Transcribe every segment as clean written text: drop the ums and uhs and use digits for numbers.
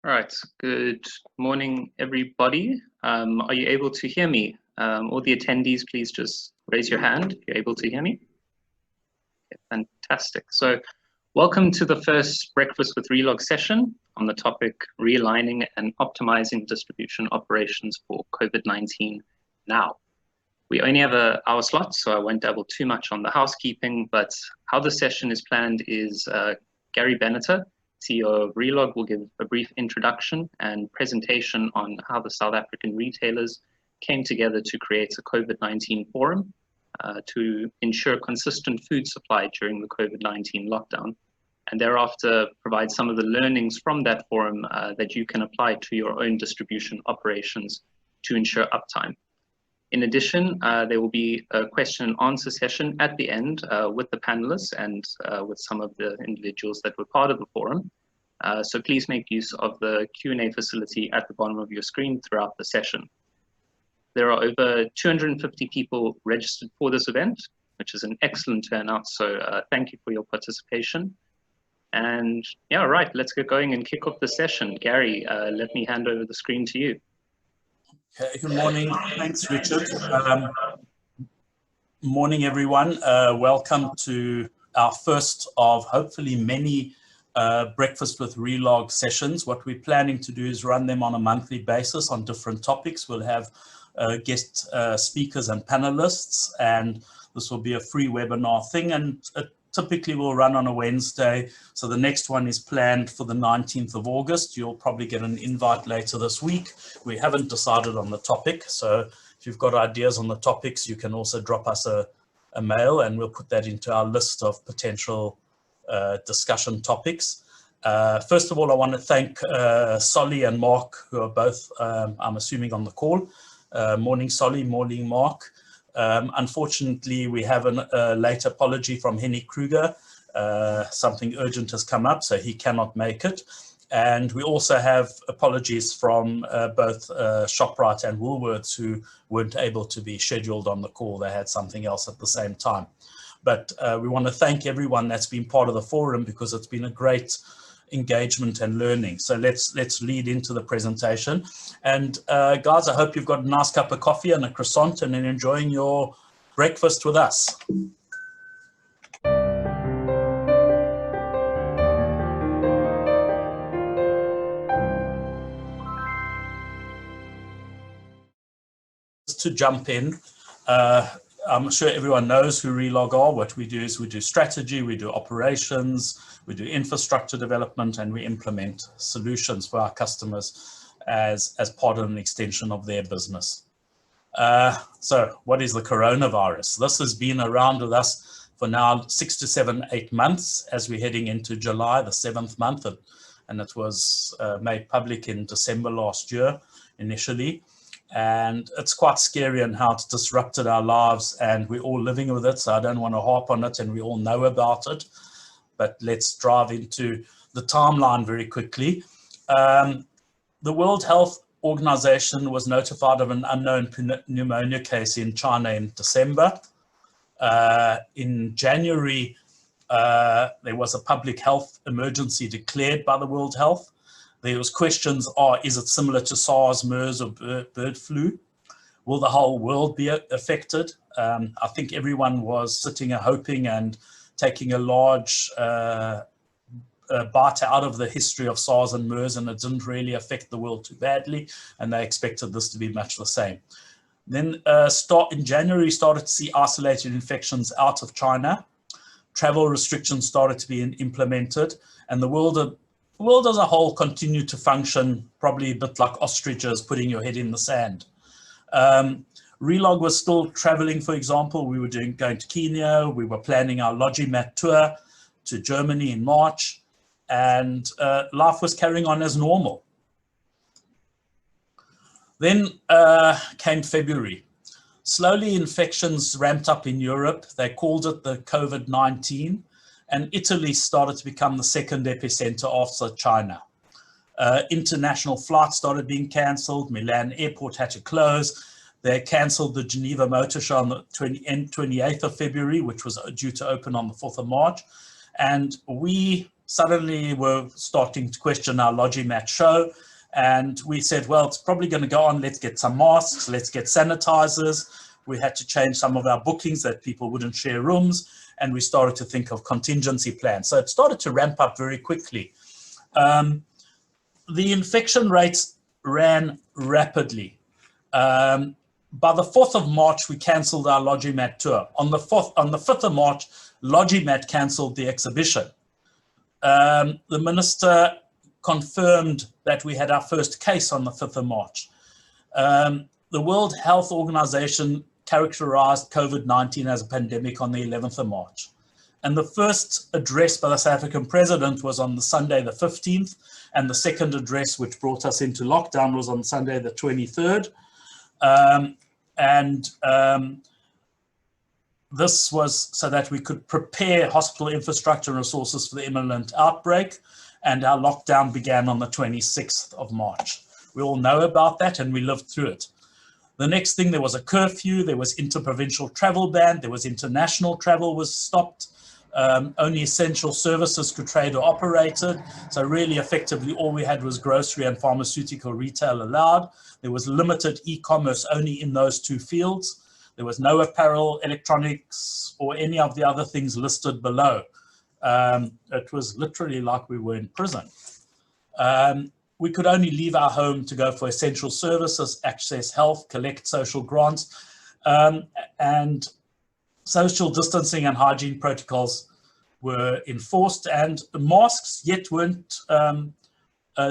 All right, good morning, everybody. Are you able to hear me? All the attendees, please just raise your hand if you're able to hear me. Okay, fantastic. So welcome to the first Breakfast with Relog session on the topic realigning and optimizing distribution operations for COVID-19 now. We only have an hour slot, so I won't dabble too much on the housekeeping, but how the session is planned is Gary Benatar, CEO of Relog, will give a brief introduction and presentation on how the South African retailers came together to create a COVID-19 forum to ensure consistent food supply during the COVID-19 lockdown, and thereafter provide some of the learnings from that forum that you can apply to your own distribution operations to ensure uptime. In addition, there will be a question and answer session at the end with the panelists and with some of the individuals that were part of the forum. So please make use of the Q&A facility at the bottom of your screen throughout the session. There are over 250 people registered for this event, which is an excellent turnout. So thank you for your participation. And yeah, right, let's get going and kick off the session. Gary, let me hand over the screen to you. Okay, good morning. Thanks, Richard. Morning, everyone. Welcome to our first of hopefully many Breakfast with Relog sessions. What we're planning to do is run them on a monthly basis on different topics. We'll have guest speakers and panelists, and this will be a free webinar thing, and typically we'll run on a Wednesday. So the next one is planned for the 19th of August. You'll probably get an invite later this week. We haven't decided on the topic. So if you've got ideas on the topics, you can also drop us a mail and we'll put that into our list of potential discussion topics. First of all, I want to thank Solly and Mark, who are both, I'm assuming, on the call. Morning, Solly, morning, Mark. Unfortunately, we have a late apology from Henny Kruger. Something urgent has come up, so he cannot make it. And we also have apologies from both ShopRite and Woolworths, who weren't able to be scheduled on the call. They had something else at the same time. But we want to thank everyone that's been part of the forum, because it's been a great engagement and learning. So let's lead into the presentation. And guys, I hope you've got a nice cup of coffee and a croissant and enjoying your breakfast with us. Just to jump in, I'm sure everyone knows who Relog are. What we do is we do strategy, we do operations, we do infrastructure development, and we implement solutions for our customers as part of an extension of their business. So what is the coronavirus? This has been around with us for now 6 to 7, 8 months as we're heading into July, the 7th month, and it was made public in December last year initially. And it's quite scary and how it's disrupted our lives, and we're all living with it, so I don't want to harp on it, and we all know about it. But let's drive into the timeline very quickly. The World Health Organization was notified of an unknown pneumonia case in China in December. In January, there was a public health emergency declared by the World Health. There was questions, is it similar to SARS, MERS, or bird flu? Will the whole world be affected? I think everyone was sitting and hoping and taking a large bite out of the history of SARS and MERS, and it didn't really affect the world too badly, and they expected this to be much the same. Then in January, started to see isolated infections out of China. Travel restrictions started to be implemented, and the world as a whole continued to function probably a bit like ostriches putting your head in the sand. Relog was still traveling, for example. We were going to Kenya. We were planning our Logimat tour to Germany in March, and life was carrying on as normal. Then came February. Slowly infections ramped up in Europe. They called it the COVID-19. And Italy started to become the second epicenter after China. International flights started being cancelled. Milan airport had to close. They cancelled the Geneva Motor Show on the 28th of February, which was due to open on the 4th of March. And we suddenly were starting to question our Logimat show. And we said, well, it's probably going to go on. Let's get some masks. Let's get sanitizers. We had to change some of our bookings that people wouldn't share rooms. And we started to think of contingency plans. So it started to ramp up very quickly. The infection rates ran rapidly. By the 4th of March, we cancelled our Logimat tour. On the 5th of March, Logimat cancelled the exhibition. The minister confirmed that we had our first case on the 5th of March. The World Health Organization characterized COVID-19 as a pandemic on the 11th of March. And the first address by the South African president was on the Sunday, the 15th. And the second address, which brought us into lockdown, was on Sunday, the 23rd. This was so that we could prepare hospital infrastructure and resources for the imminent outbreak. And our lockdown began on the 26th of March. We all know about that and we lived through it. The next thing, there was a curfew, there was interprovincial travel ban, there was international travel was stopped. Only essential services could trade or operated. So really effectively all we had was grocery and pharmaceutical retail allowed. There was limited e-commerce only in those two fields. There was no apparel, electronics, or any of the other things listed below. It was literally like we were in prison. We could only leave our home to go for essential services, access health, collect social grants, and social distancing and hygiene protocols were enforced, and masks yet weren't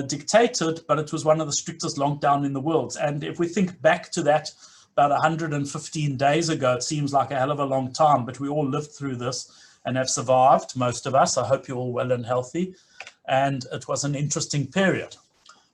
dictated, but it was one of the strictest lockdown in the world. And if we think back to that about 115 days ago, it seems like a hell of a long time, but we all lived through this and have survived, most of us. I hope you're all well and healthy. And it was an interesting period.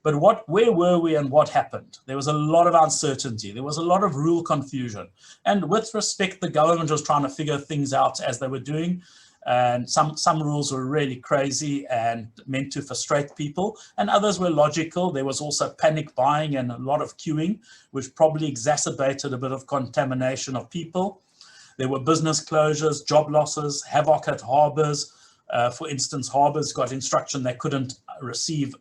But where were we and what happened? There was a lot of uncertainty. There was a lot of rule confusion. And with respect, the government was trying to figure things out as they were doing. And some rules were really crazy and meant to frustrate people, and others were logical. There was also panic buying and a lot of queuing, which probably exacerbated a bit of contamination of people. There were business closures, job losses, havoc at harbors. For instance, harbors got instruction they couldn't receive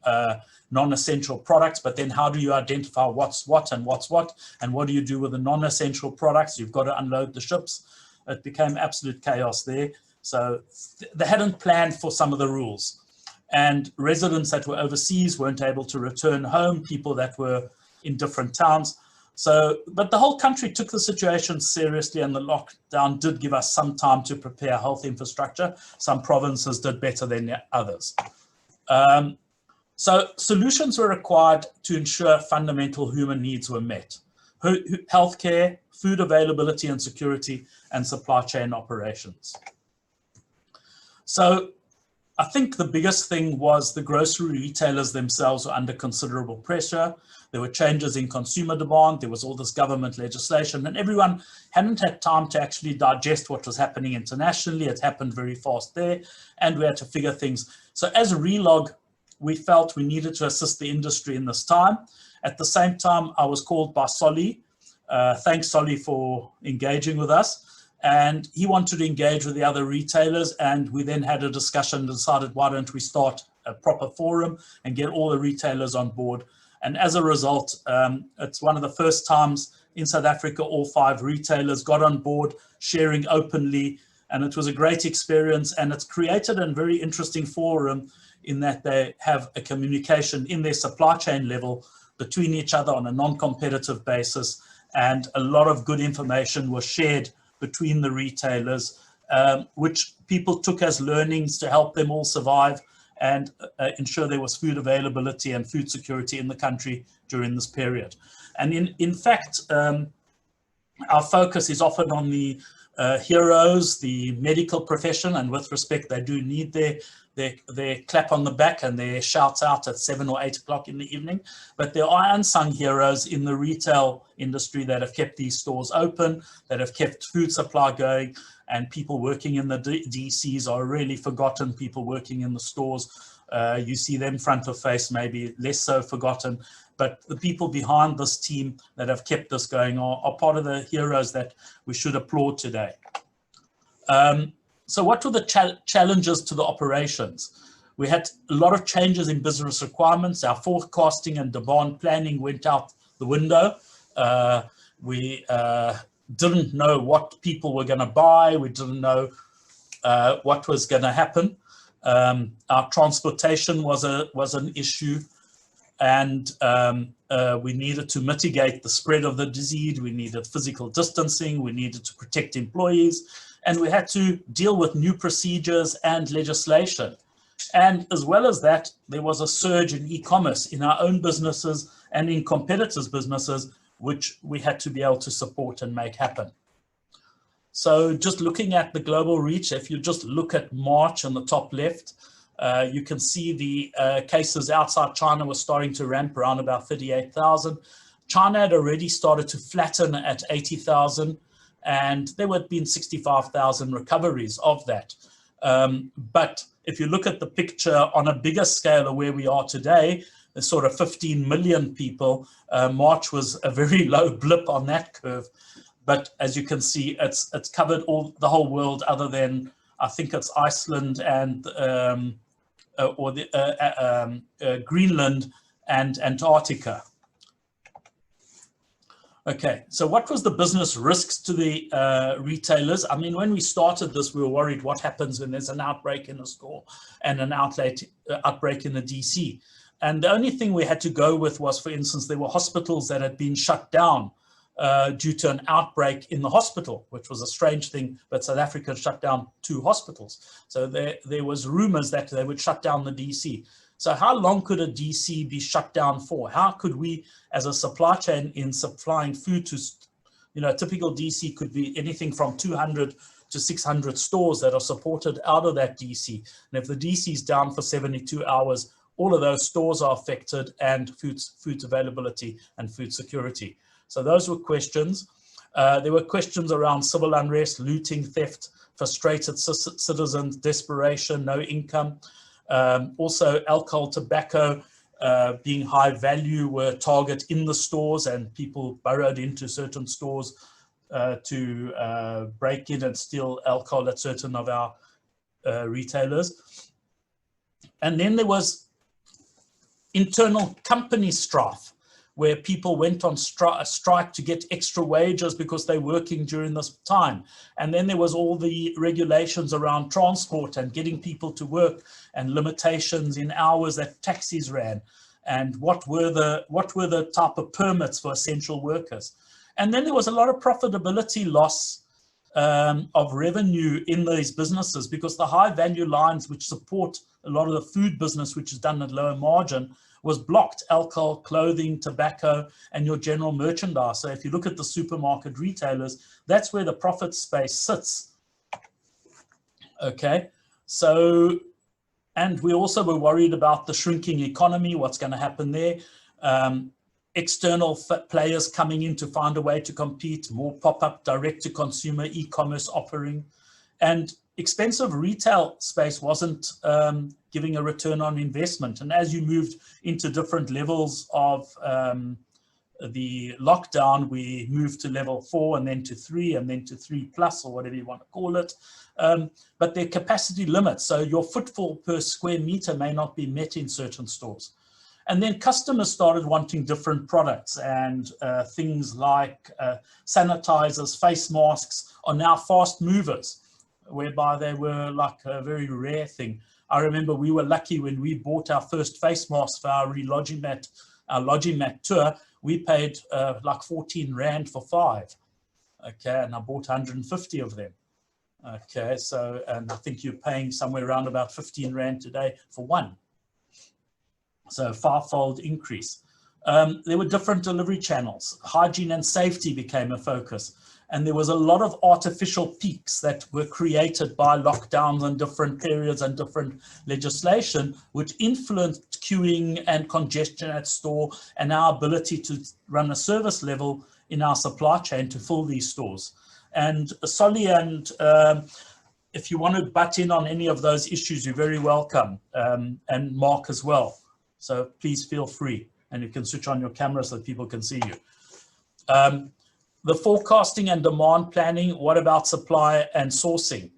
non-essential products, but then how do you identify what's what, and what do you do with the non-essential products? You've got to unload the ships. It became absolute chaos there. So they hadn't planned for some of the rules, and residents that were overseas weren't able to return home, people that were in different towns. So, but the whole country took the situation seriously, and the lockdown did give us some time to prepare health infrastructure. Some provinces did better than others. So solutions were required to ensure fundamental human needs were met. Healthcare, food availability and security, and supply chain operations. So I think the biggest thing was the grocery retailers themselves were under considerable pressure. There were changes in consumer demand. There was all this government legislation, and everyone hadn't had time to actually digest what was happening internationally. It happened very fast there, and we had to figure things. So as Relog, we felt we needed to assist the industry in this time. At the same time, I was called by Solly. Thanks, Solly, for engaging with us. And he wanted to engage with the other retailers, and we then had a discussion and decided, why don't we start a proper forum and get all the retailers on board. And as a result, it's one of the first times in South Africa all 5 retailers got on board, sharing openly, and it was a great experience. And it's created a very interesting forum in that they have a communication in their supply chain level between each other on a non-competitive basis, and a lot of good information was shared between the retailers, which people took as learnings to help them all survive and ensure there was food availability and food security in the country during this period. And in fact, our focus is often on the heroes, the medical profession, and with respect, they do need their clap on the back and their shouts out at 7 or 8 o'clock in the evening. But there are unsung heroes in the retail industry that have kept these stores open, that have kept food supply going, and people working in the DCs are really forgotten. People working in the stores, you see them front of face, maybe less so forgotten. But the people behind this team that have kept this going are part of the heroes that we should applaud today. So what were the challenges to the operations? We had a lot of changes in business requirements. Our forecasting and demand planning went out the window. We didn't know what people were going to buy. We didn't know what was going to happen. Our transportation was an issue, and we needed to mitigate the spread of the disease. We needed physical distancing. We needed to protect employees, and we had to deal with new procedures and legislation. And as well as that, there was a surge in e-commerce in our own businesses and in competitors' businesses, which we had to be able to support and make happen. So just looking at the global reach, if you just look at March on the top left, you can see the cases outside China were starting to ramp around about 38,000. China had already started to flatten at 80,000, and there had been 65,000 recoveries of that. But if you look at the picture on a bigger scale of where we are today, there's sort of 15 million people. March was a very low blip on that curve. But as you can see, it's covered the whole world other than, I think it's Iceland and Greenland and Antarctica. Okay, so what was the business risks to the retailers? I mean, when we started this, we were worried what happens when there's an outbreak in a store and an outbreak in a DC. And the only thing we had to go with was, for instance, there were hospitals that had been shut down due to an outbreak in the hospital, which was a strange thing, but South Africa shut down 2 hospitals. So there was rumors that they would shut down the DC. So how long could a DC be shut down for? How could we, as a supply chain in supplying food to, a typical DC could be anything from 200 to 600 stores that are supported out of that DC. And if the DC is down for 72 hours, all of those stores are affected, and food availability and food security. So those were questions. There were questions around civil unrest, looting, theft, frustrated citizens, desperation, no income. Also alcohol, tobacco being high value were target in the stores, and people burrowed into certain stores to break in and steal alcohol at certain of our retailers. And then there was internal company strife, where people went on strike to get extra wages because they're working during this time. And then there was all the regulations around transport and getting people to work, and limitations in hours that taxis ran, and what were the type of permits for essential workers. And then there was a lot of profitability loss of revenue in these businesses, because the high value lines which support a lot of the food business, which is done at lower margin, was blocked: alcohol, clothing, tobacco, and your general merchandise. So if you look at the supermarket retailers, that's where the profit space sits. Okay, so, and we also were worried about the shrinking economy, what's going to happen there. External players coming in to find a way to compete, more pop-up direct-to-consumer e-commerce offering, and expensive retail space wasn't giving a return on investment. And as you moved into different levels of the lockdown, we moved to level 4 and then to 3 and then to 3+, or whatever you want to call it. But there are capacity limits, so your footfall per square meter may not be met in certain stores. And then customers started wanting different products, and things like sanitizers, face masks are now fast movers, whereby they were like a very rare thing. I remember we were lucky when we bought our first face mask for our Logimat tour. We paid like 14 Rand for 5. Okay, and I bought 150 of them. Okay, so, and I think you're paying somewhere around about 15 Rand today for 1. So a 5-fold increase. There were different delivery channels. Hygiene and safety became a focus. And there was a lot of artificial peaks that were created by lockdowns and different periods and different legislation, which influenced queuing and congestion at store and our ability to run a service level in our supply chain to fill these stores. And Solly, and if you want to butt in on any of those issues, you're very welcome, and Mark as well. So please feel free, and you can switch on your camera so that people can see you. The forecasting and demand planning, what about supply and sourcing?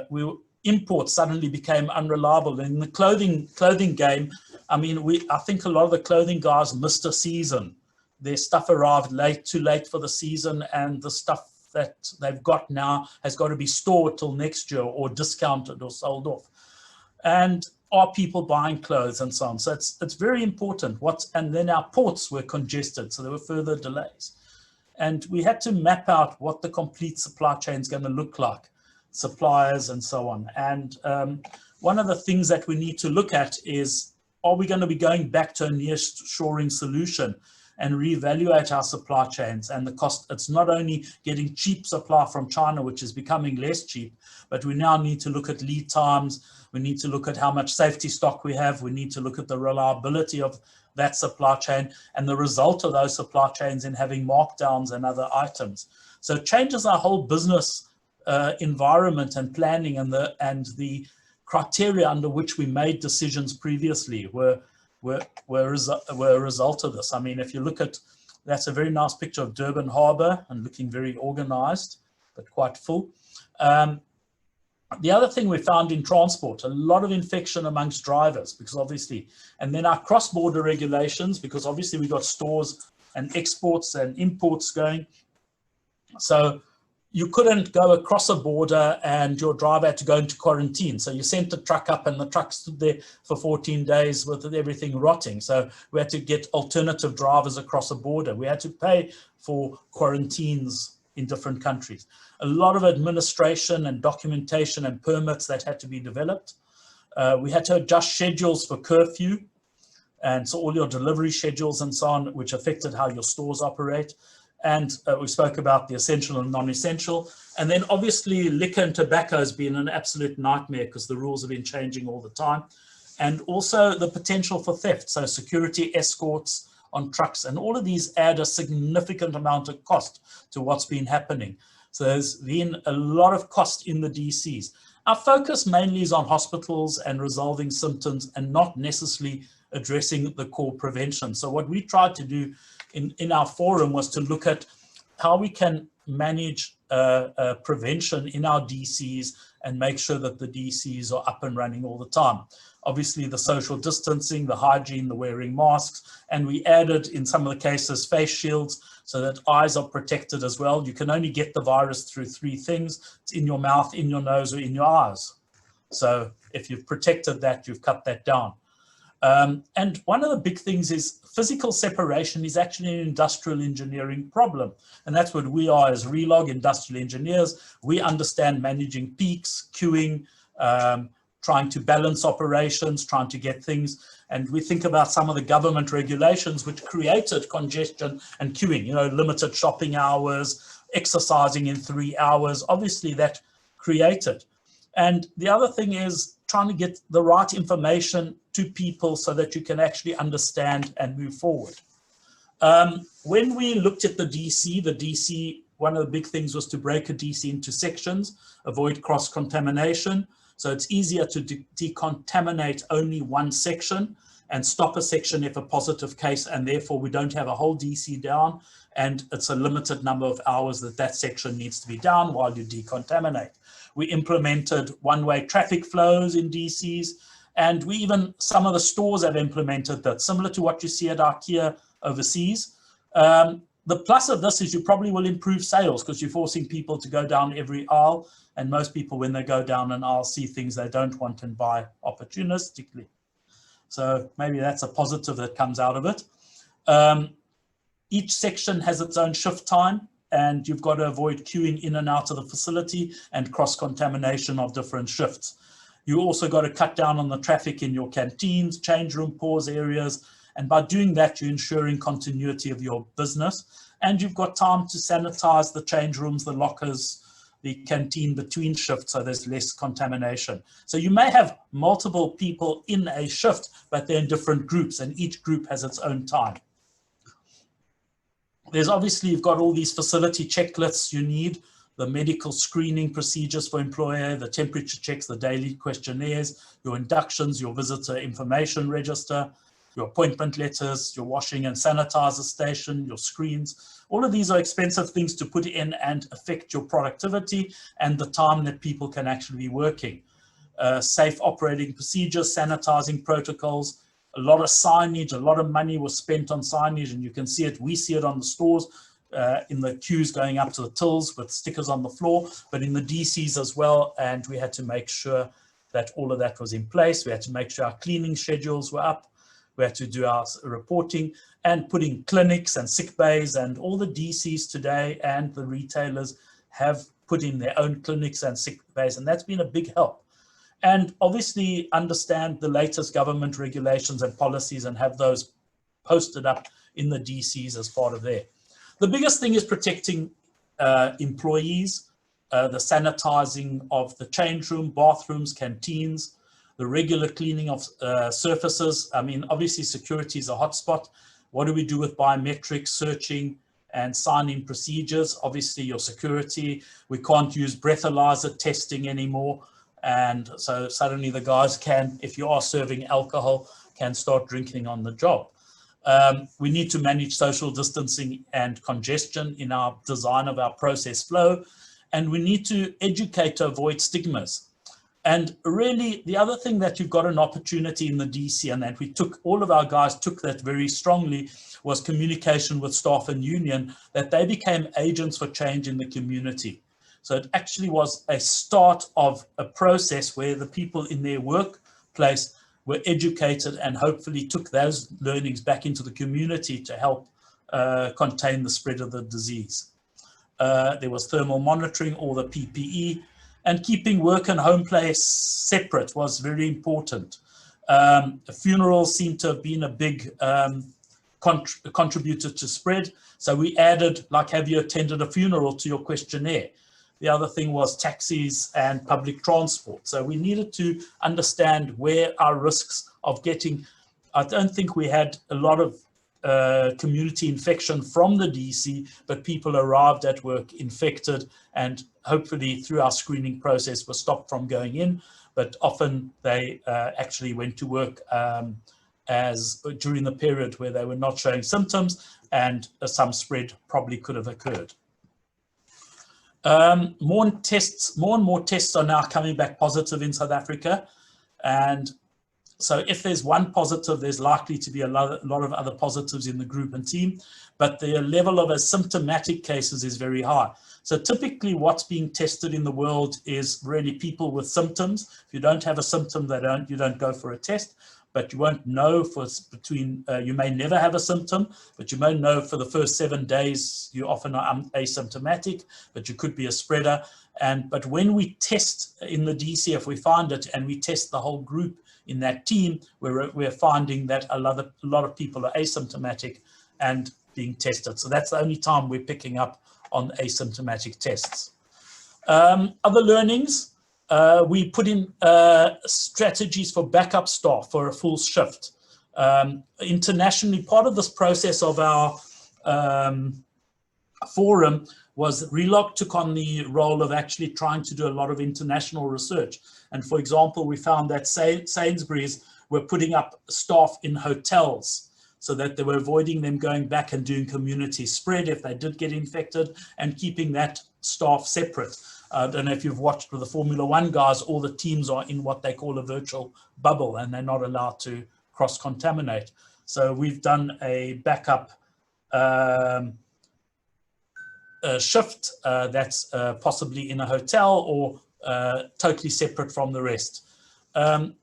We were imports suddenly became unreliable. In the clothing game, I mean, I think a lot of the clothing guys missed a season. Their stuff arrived too late for the season, and the stuff that they've got now has got to be stored till next year or discounted or sold off. And are people buying clothes and so on? So it's very important. And then our ports were congested, so there were further delays. And we had to map out what the complete supply chain is going to look like, suppliers and so on. And one of the things that we need to look at is, are we going to be going back to a near-shoring solution and reevaluate our supply chains and the cost? It's not only getting cheap supply from China, which is becoming less cheap, but we now need to look at lead times. We need to look at how much safety stock we have. We need to look at the reliability of that supply chain and the result of those supply chains in having markdowns and other items. So it changes our whole business environment and planning, and the criteria under which we made decisions previously were a result of this. I mean, if you look at, that's a very nice picture of Durban Harbour and looking very organized, but quite full. The other thing we found in transport, a lot of infection amongst drivers, because obviously, and then our cross-border regulations, because obviously we got stores and exports and imports going. So you couldn't go across a border and your driver had to go into quarantine. So you sent the truck up and the truck stood there for 14 days with everything rotting. So we had to get alternative drivers across a border. We had to pay for quarantines in different countries. A lot of administration and documentation and permits that had to be developed. We had to adjust schedules for curfew, and so all your delivery schedules and so on, which affected how your stores operate. And we spoke about the essential and non-essential. And then obviously liquor and tobacco has been an absolute nightmare because the rules have been changing all the time. And also the potential for theft. So security escorts on trucks, and all of these add a significant amount of cost to what's been happening. So there's been a lot of cost in the DCs. Our focus mainly is on hospitals and resolving symptoms and not necessarily addressing the core prevention. So what we tried to do in our forum was to look at how we can manage prevention in our DCs and make sure that the DCs are up and running all the time. Obviously the social distancing, the hygiene, the wearing masks, and we added in some of the cases face shields so that eyes are protected as well. You can only get the virus through three things. It's in your mouth, in your nose, or in your eyes. So if you've protected that, you've cut that down. And one of the big things is physical separation is actually an industrial engineering problem. And that's what we are as Relog, industrial engineers. We understand managing peaks, queuing, trying to balance operations, trying to get things. And we think about some of the government regulations which created congestion and queuing, you know, limited shopping hours, exercising in 3 hours. Obviously that created. And the other thing is trying to get the right information to people so that you can actually understand and move forward. When we looked at the DC, one of the big things was to break a DC into sections, avoid cross-contamination. So it's easier to decontaminate only one section and stop a section if a positive case, and therefore we don't have a whole DC down, and it's a limited number of hours that section needs to be down while you decontaminate. We implemented one-way traffic flows in DCs, and some of the stores have implemented that, similar to what you see at IKEA overseas. The plus of this is you probably will improve sales because you're forcing people to go down every aisle, and most people, when they go down an aisle, see things they don't want and buy opportunistically. So maybe that's a positive that comes out of it. Each section has its own shift time, and you've got to avoid queuing in and out of the facility and cross-contamination of different shifts. You also got to cut down on the traffic in your canteens, change room, pause areas, and by doing that, you're ensuring continuity of your business. And you've got time to sanitize the change rooms, the lockers, the canteen between shifts, so there's less contamination. So you may have multiple people in a shift, but they're in different groups, and each group has its own time. There's obviously, you've got all these facility checklists you need, the medical screening procedures for employer, the temperature checks, the daily questionnaires, your inductions, your visitor information register, your appointment letters, your washing and sanitizer station, your screens. All of these are expensive things to put in and affect your productivity and the time that people can actually be working. safe operating procedures, sanitizing protocols, a lot of signage, a lot of money was spent on signage, and you can see it, we see it on the stores, in the queues going up to the tills with stickers on the floor, but in the DCs as well, and we had to make sure that all of that was in place. We had to make sure our cleaning schedules were up. We had to do our reporting and putting clinics and sick bays, and all the DCs today and the retailers have put in their own clinics and sick bays, and that's been a big help. And obviously understand the latest government regulations and policies and have those posted up in the DCs as part of there. The biggest thing is protecting employees, the sanitizing of the change room, bathrooms, canteens, the regular cleaning of surfaces. I mean, obviously security is a hotspot. What do we do with biometrics, searching and sign-in procedures? Obviously your security, we can't use breathalyzer testing anymore. And so suddenly the guys can, if you are serving alcohol, can start drinking on the job. We need to manage social distancing and congestion in our design of our process flow. And we need to educate to avoid stigmas. And really, the other thing that you've got an opportunity in the DC, and that we took, all of our guys took that very strongly, was communication with staff and union, that they became agents for change in the community. So it actually was a start of a process where the people in their workplace were educated and hopefully took those learnings back into the community to help contain the spread of the disease. There was thermal monitoring, all the PPE, and keeping work and home place separate was very important. Funerals seem to have been a big contributor to spread. So we added, like, have you attended a funeral to your questionnaire? The other thing was taxis and public transport. So we needed to understand where our risks of getting, I don't think we had a lot of community infection from the DC, but people arrived at work infected and hopefully through our screening process were stopped from going in, but often they actually went to work as during the period where they were not showing symptoms, and some spread probably could have occurred. More and more tests are now coming back positive in South Africa, and so if there's one positive, there's likely to be a lot of other positives in the group and team, but the level of asymptomatic cases is very high. So typically what's being tested in the world is really people with symptoms. If you don't have a symptom, you don't go for a test, but you won't know for between, you may never have a symptom, but you may know for the first 7 days, you often are asymptomatic, but you could be a spreader. But when we test in the DC, if we find it and we test the whole group in that team, we're finding that a lot of people are asymptomatic and being tested. So that's the only time we're picking up on asymptomatic tests. Other learnings, we put in strategies for backup staff for a full shift. Internationally, part of this process of our forum was Relog took on the role of actually trying to do a lot of international research. And for example, we found that Sainsbury's were putting up staff in hotels so that they were avoiding them going back and doing community spread if they did get infected, and keeping that staff separate. I don't know if you've watched with the Formula One guys, all the teams are in what they call a virtual bubble and they're not allowed to cross-contaminate. So we've done a backup shift that's possibly in a hotel or totally separate from the rest.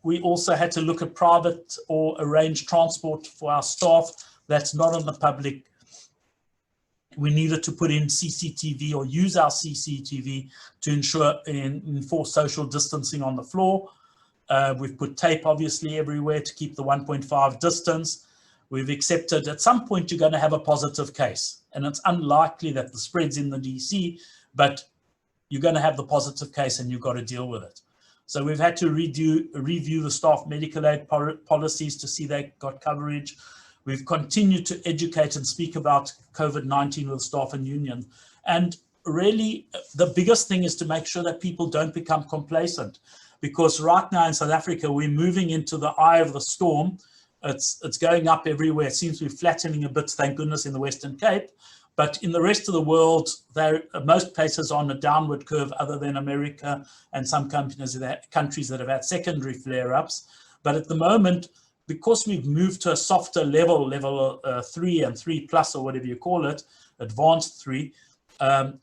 We also had to look at private or arrange transport for our staff that's not on the public. We needed to put in CCTV or use our CCTV to enforce social distancing on the floor. We've put tape obviously everywhere to keep the 1.5 distance. We've accepted at some point you're going to have a positive case, and it's unlikely that the spread's in the DC, but you're going to have the positive case and you've got to deal with it. So we've had to review the staff medical aid policies to see they got coverage. We've continued to educate and speak about COVID-19 with staff and union. And really, the biggest thing is to make sure that people don't become complacent, because right now in South Africa, we're moving into the eye of the storm. It's going up everywhere. It seems to be flattening a bit, thank goodness, in the Western Cape. But in the rest of the world, most places are on a downward curve other than America and some countries that have had secondary flare-ups. But at the moment, because we've moved to a softer level 3 and 3+ or whatever you call it, advanced 3,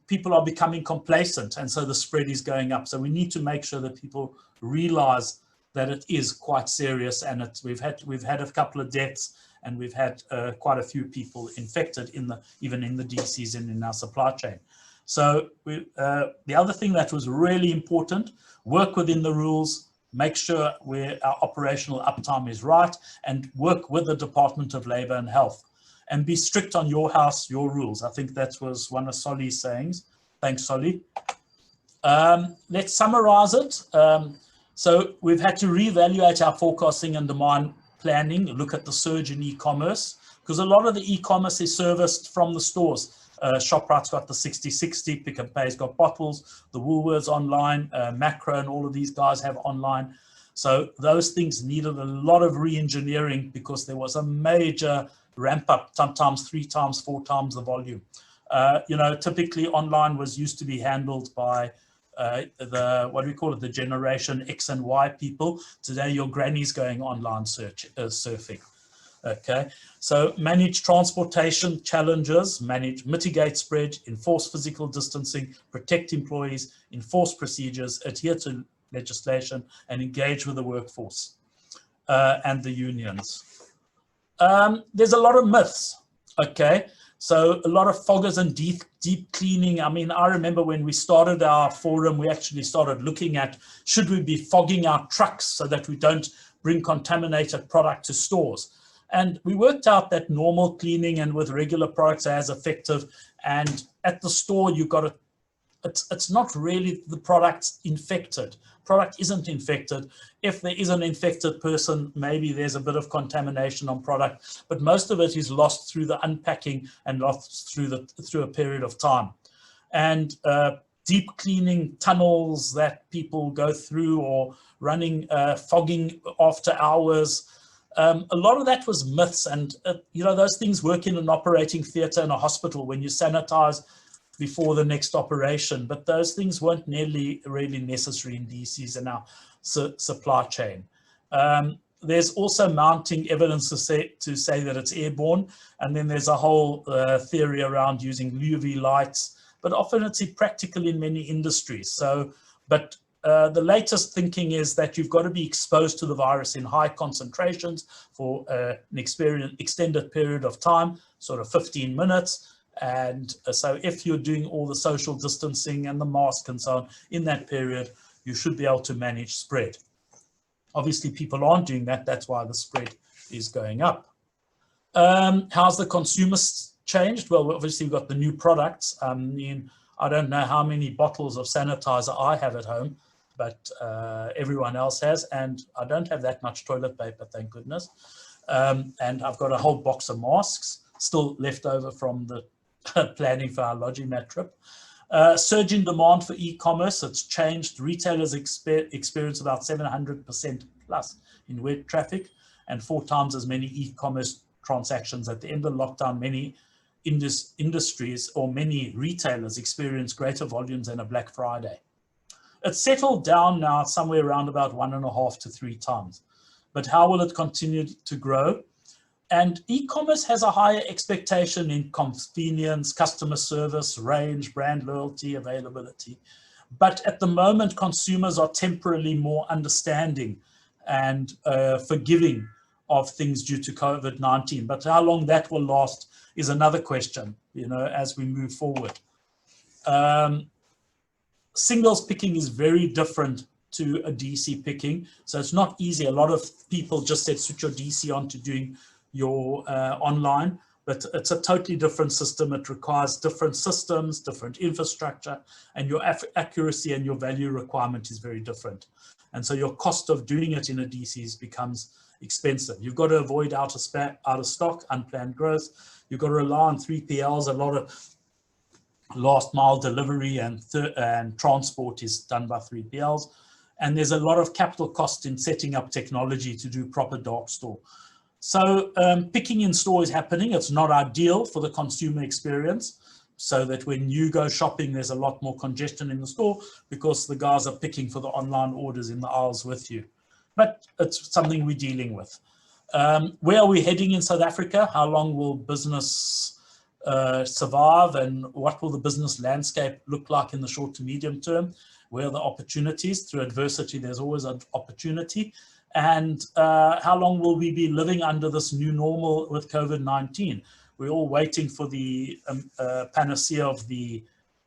people are becoming complacent, and so the spread is going up. So we need to make sure that people realize that it is quite serious, and we've had a couple of deaths, and we've had quite a few people infected even in the DCs and in our supply chain. So the other thing that was really important, work within the rules, make sure our operational uptime is right, and work with the Department of Labour and Health, and be strict on your house, your rules. I think that was one of Soli's sayings. Thanks, Soli. Let's summarize it. So we've had to reevaluate our forecasting and demand planning, look at the surge in e-commerce, because a lot of the e-commerce is serviced from the stores. ShopRite's got the 60/60, Pick n Pay's got bottles, the Woolworths online, Macro and all of these guys have online. So those things needed a lot of re-engineering because there was a major ramp up, sometimes 3 times, 4 times the volume. Typically online was used to be handled by what do we call it, the generation X and Y people. Today your granny's going online surfing. Okay, so manage transportation challenges, mitigate spread, enforce physical distancing, protect employees, enforce procedures, adhere to legislation, and engage with the workforce and the unions. There's a lot of myths, okay? So a lot of foggers and deep cleaning. I mean, I remember when we started our forum, we actually started looking at, should we be fogging our trucks so that we don't bring contaminated product to stores? And we worked out that normal cleaning and with regular products are as effective. And at the store, you've got to, it's not really the product's infected. Product isn't infected. If there is an infected person, maybe there's a bit of contamination on product, but most of it is lost through the unpacking and lost through a period of time. And deep cleaning tunnels that people go through, or running fogging after hours. A lot of that was myths, and those things work in an operating theatre in a hospital when you sanitize before the next operation, but those things weren't really necessary in DCs and our supply chain. There's also mounting evidence to say that it's airborne, and then there's a whole theory around using UV lights, but often it's impractical in many industries. But the latest thinking is that you've got to be exposed to the virus in high concentrations for an extended period of time, sort of 15 minutes. And so if you're doing all the social distancing and the mask and so on in that period, you should be able to manage spread. Obviously, people aren't doing that. That's why the spread is going up. How's the consumer changed? Well, obviously, we've got the new products. I don't know how many bottles of sanitizer I have at home, but everyone else has. And I don't have that much toilet paper, thank goodness. And I've got a whole box of masks still left over from the planning for our Logimat trip. Surge in demand for e-commerce, it's changed. Retailers experience about 700% plus in web traffic and 4 times as many e-commerce transactions. At the end of lockdown, many industries or many retailers experience greater volumes than a Black Friday. It's settled down now somewhere around about 1.5 to 3 times. But how will it continue to grow? And e-commerce has a higher expectation in convenience, customer service, range, brand loyalty, availability. But at the moment, consumers are temporarily more understanding and forgiving of things due to COVID-19. But how long that will last is another question, as we move forward. Singles picking is very different to a DC picking. So it's not easy. A lot of people just said, switch your DC on to doing your online, but it's a totally different system. It requires different systems, different infrastructure, and your accuracy and your value requirement is very different. And so your cost of doing it in a DC becomes expensive. You've got to avoid out of stock, unplanned growth. You've got to rely on 3PLs. A lot of last mile delivery and transport is done by 3PLs. And there's a lot of capital cost in setting up technology to do proper dark store. So picking in store is happening. It's not ideal for the consumer experience, so that when you go shopping, there's a lot more congestion in the store because the guys are picking for the online orders in the aisles with you. But it's something we're dealing with. Where are we heading in South Africa? How long will business survive, and what will the business landscape look like in the short to medium term? Where are the opportunities? Through adversity, there's always an opportunity. And how long will we be living under this new normal with COVID-19? We're all waiting for the panacea of the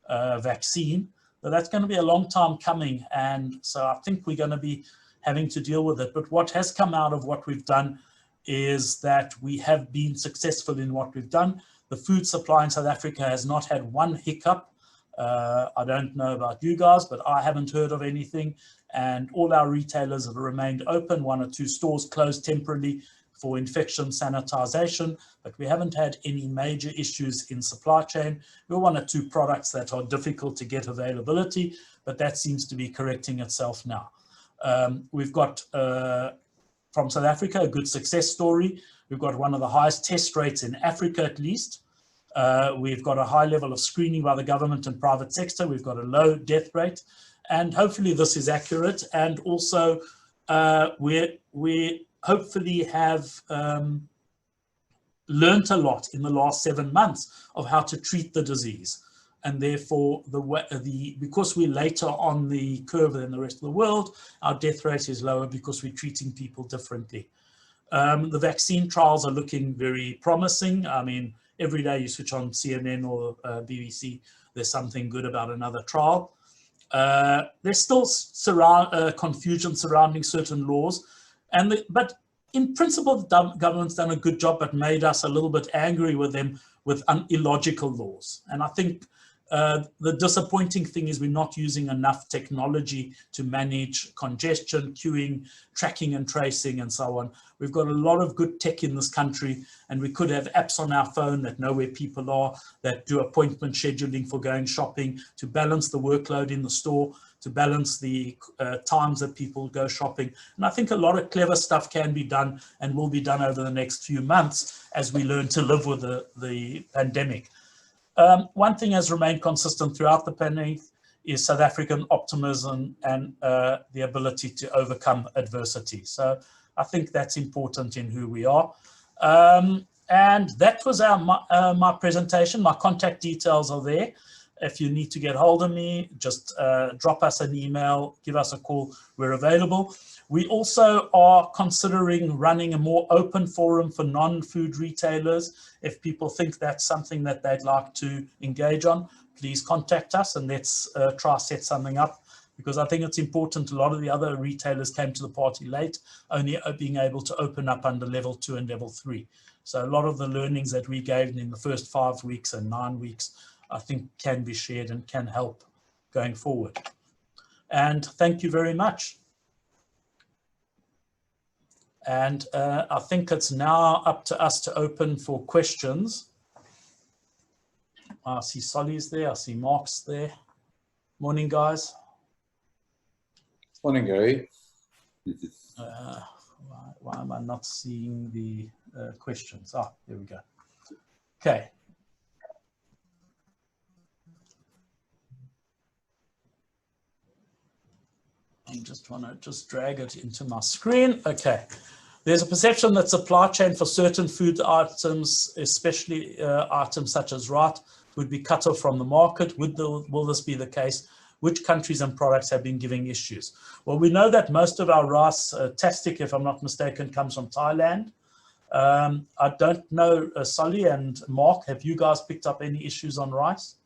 vaccine, but that's going to be a long time coming. And so I think we're going to be having to deal with it. But what has come out of what we've done is that we have been successful in what we've done. The food supply in South Africa has not had one hiccup. I don't know about you guys, but I haven't heard of anything. And all our retailers have remained open. 1 or 2 stores closed temporarily for infection sanitization, but we haven't had any major issues in supply chain. We're 1 or 2 products that are difficult to get availability, but that seems to be correcting itself now. We've got, from South Africa, a good success story. We've got one of the highest test rates in Africa, at least. We've got a high level of screening by the government and private sector. We've got a low death rate, and hopefully this is accurate. And also, we hopefully have learned a lot in the last 7 months of how to treat the disease. And therefore, because we're later on the curve than the rest of the world, our death rate is lower because we're treating people differently. The vaccine trials are looking very promising. I mean, every day you switch on CNN or BBC, there's something good about another trial. There's still confusion surrounding certain laws, but in principle, the government's done a good job, but made us a little bit angry with them with illogical laws. And I think the disappointing thing is we're not using enough technology to manage congestion, queuing, tracking and tracing, and so on. We've got a lot of good tech in this country, and we could have apps on our phone that know where people are, that do appointment scheduling for going shopping, to balance the workload in the store, to balance the times that people go shopping. And I think a lot of clever stuff can be done and will be done over the next few months as we learn to live with the pandemic. One thing has remained consistent throughout the pandemic is South African optimism and the ability to overcome adversity. So I think that's important in who we are. And that was my presentation. My contact details are there. If you need to get hold of me, just drop us an email, give us a call. We're available. We also are considering running a more open forum for non-food retailers. If people think that's something that they'd like to engage on, please contact us and let's try set something up, because I think it's important. A lot of the other retailers came to the party late, only being able to open up under level 2 and level 3. So a lot of the learnings that we gave in the first 5 weeks and 9 weeks, I think can be shared and can help going forward. And thank you very much. And I think it's now up to us to open for questions. I see Solly's there, I see Mark's there. Morning, guys. Morning, Gary. Why am I not seeing the questions? Ah, there we go. Okay. I'm just trying to drag it into my screen. Okay. There's a perception that supply chain for certain food items, especially items such as rice, would be cut off from the market. Will this be the case? Which countries and products have been giving issues? Well, we know that most of our rice, Tastic, if I'm not mistaken, comes from Thailand. I don't know, Solly and Mark, have you guys picked up any issues on rice?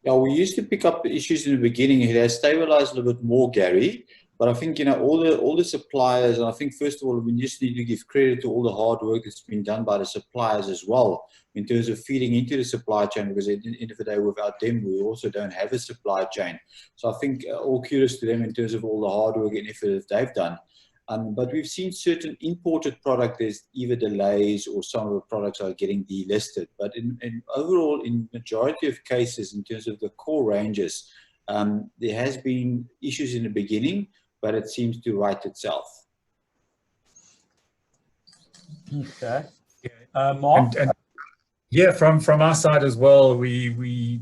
Yeah, we used to pick up issues in the beginning. It has stabilized a little bit more, Gary. But I think, you know, all the suppliers, and I think, first of all, we just need to give credit to all the hard work that's been done by the suppliers as well, in terms of feeding into the supply chain, because at the end of the day, without them, we also don't have a supply chain. So I think all kudos to them in terms of all the hard work and effort that they've done. But we've seen certain imported products, there's either delays or some of the products are getting delisted. But in overall, in majority of cases, in terms of the core ranges, there has been issues in the beginning, but it seems to right itself. Okay. Mark? And yeah, from our side as well, we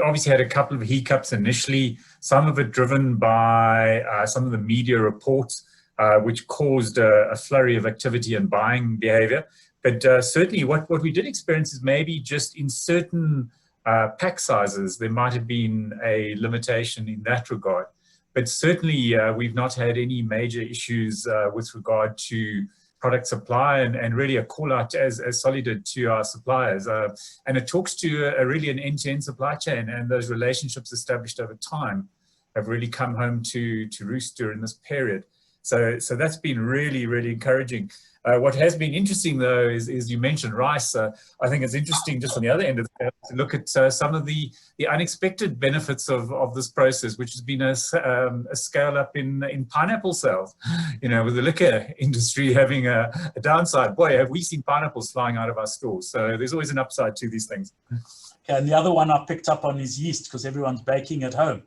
obviously had a couple of hiccups initially, some of it driven by some of the media reports, which caused a flurry of activity and buying behavior. But certainly what we did experience is maybe just in certain pack sizes, there might have been a limitation in that regard. But certainly we've not had any major issues with regard to product supply, and really a call out, as Solly did, to our suppliers. And it talks to really an end-to-end supply chain, and those relationships established over time have really come home to roost during this period. So that's been really, really encouraging. What has been interesting, though, is you mentioned rice. I think it's interesting, just on the other end of the scale, to look at some of the unexpected benefits of this process, which has been a scale up in pineapple sales. You know, with the liquor industry having a downside, boy, have we seen pineapples flying out of our stores. So there's always an upside to these things. Okay, and the other one I picked up on is yeast, because everyone's baking at home.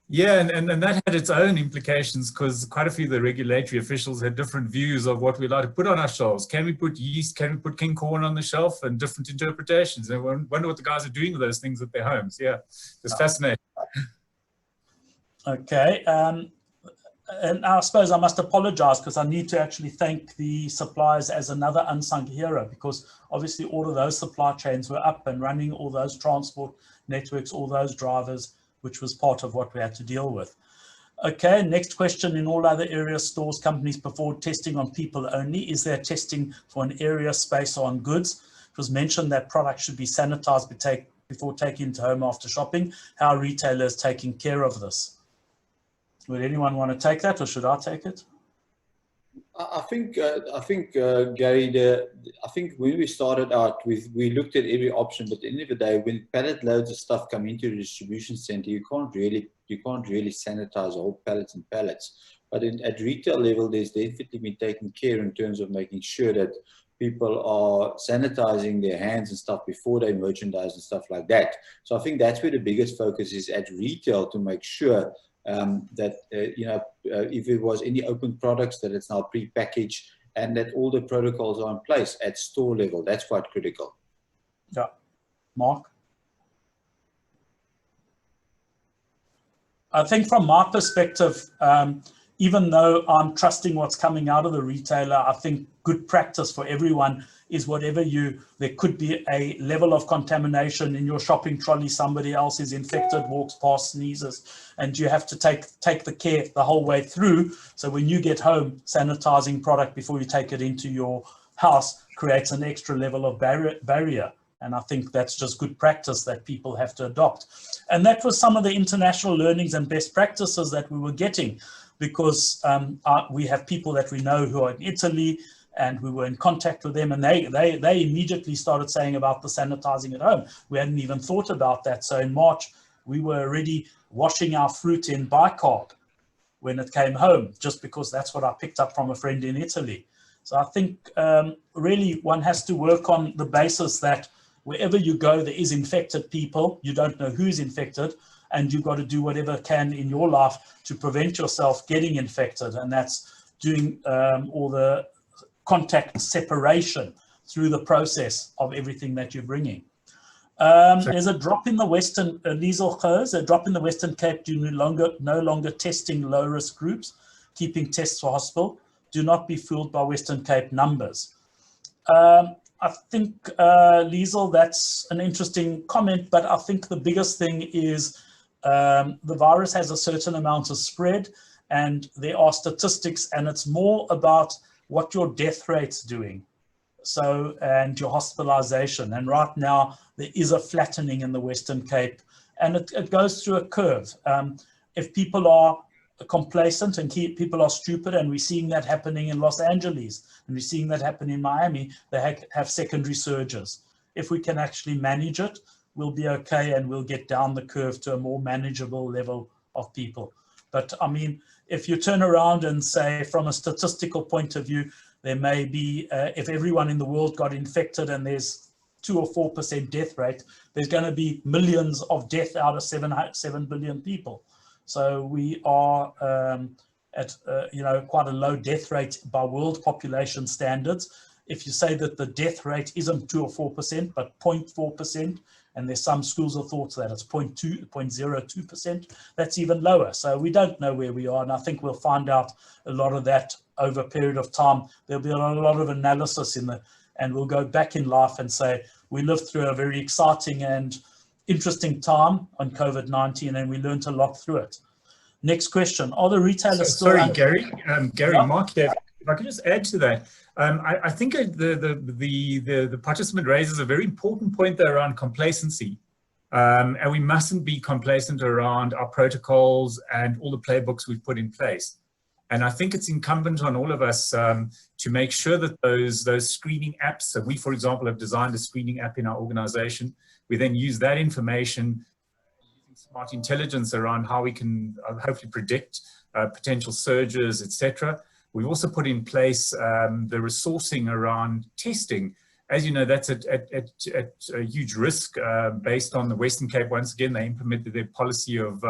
Yeah, and that had its own implications, because quite a few of the regulatory officials had different views of what we like to put on our shelves. Can we put yeast? Can we put king corn on the shelf? And different interpretations. And I wonder what the guys are doing with those things at their homes. Yeah, it's fascinating. Okay, and I suppose I must apologize, because I need to actually thank the suppliers as another unsung hero, because obviously all of those supply chains were up and running, all those transport networks, all those drivers, which was part of what we had to deal with. Okay, next question. In all other area stores, companies perform testing on people only. Is there testing for an area, space, or on goods? It was mentioned that products should be sanitized before taken to home after shopping. How are retailers taking care of this? Would anyone want to take that, or should I take it? I think Gary, I think when we started out, we looked at every option, but at the end of the day, when pallet loads of stuff come into the distribution center, you can't really sanitize whole pallets and pallets. But at retail level, there's definitely been taken care in terms of making sure that people are sanitizing their hands and stuff before they merchandise and stuff like that. So I think that's where the biggest focus is at retail, to make sure that if it was any open products, that it's now pre-packaged, and that all the protocols are in place at store level. That's quite critical. Yeah. Mark? I think from my perspective, even though I'm trusting what's coming out of the retailer, I think good practice for everyone is whatever there could be a level of contamination in your shopping trolley, somebody else is infected, walks past, sneezes, and you have to take the care the whole way through. So when you get home, sanitizing product before you take it into your house creates an extra level of barrier. And I think that's just good practice that people have to adopt. And that was some of the international learnings and best practices that we were getting, because we have people that we know who are in Italy, and we were in contact with them, and they immediately started saying about the sanitizing at home. We hadn't even thought about that. So in March, we were already washing our fruit in bicarb when it came home, just because that's what I picked up from a friend in Italy. So I think really one has to work on the basis that wherever you go, there is infected people. You don't know who's infected, and you've got to do whatever can in your life to prevent yourself getting infected. And that's doing all the contact separation through the process of everything that you're bringing. There's a drop in the Western, a drop in the Western Cape due no longer testing low-risk groups, keeping tests for hospital. Do not be fooled by Western Cape numbers. I think, Liesel, that's an interesting comment, but I think the biggest thing is the virus has a certain amount of spread, and there are statistics, and it's more about what your death rate's doing, and your hospitalization. And right now there is a flattening in the Western Cape, and it goes through a curve. If people are complacent and people are stupid, and we're seeing that happening in Los Angeles, and we're seeing that happen in Miami, they have secondary surges. If we can actually manage it, we'll be okay, and we'll get down the curve to a more manageable level of people. But I mean, if you turn around and say, from a statistical point of view, there may be, if everyone in the world got infected and there's 2 or 4% death rate, there's going to be millions of death out of 7 billion people. So we are at quite a low death rate by world population standards, if you say that the death rate isn't 2 or 4%, but 0.4%, and there's some schools of thought that it's 0.02%, that's even lower. So we don't know where we are, and I think we'll find out a lot of that over a period of time. There'll be a lot of analysis in the, and we'll go back in life and say, we lived through a very exciting and interesting time on COVID-19, and we learned a lot through it. Next question, are the retailers still... Sorry, Gary, yeah? Mark, if I could just add to that. I think the participant raises a very important point there around complacency. And we mustn't be complacent around our protocols and all the playbooks we've put in place. And I think it's incumbent on all of us to make sure that those screening apps, so we, for example, have designed a screening app in our organization. We then use that information, using smart intelligence around how we can hopefully predict potential surges, etc. We've also put in place the resourcing around testing. As you know, that's at a huge risk based on the Western Cape. Once again, they implemented their policy of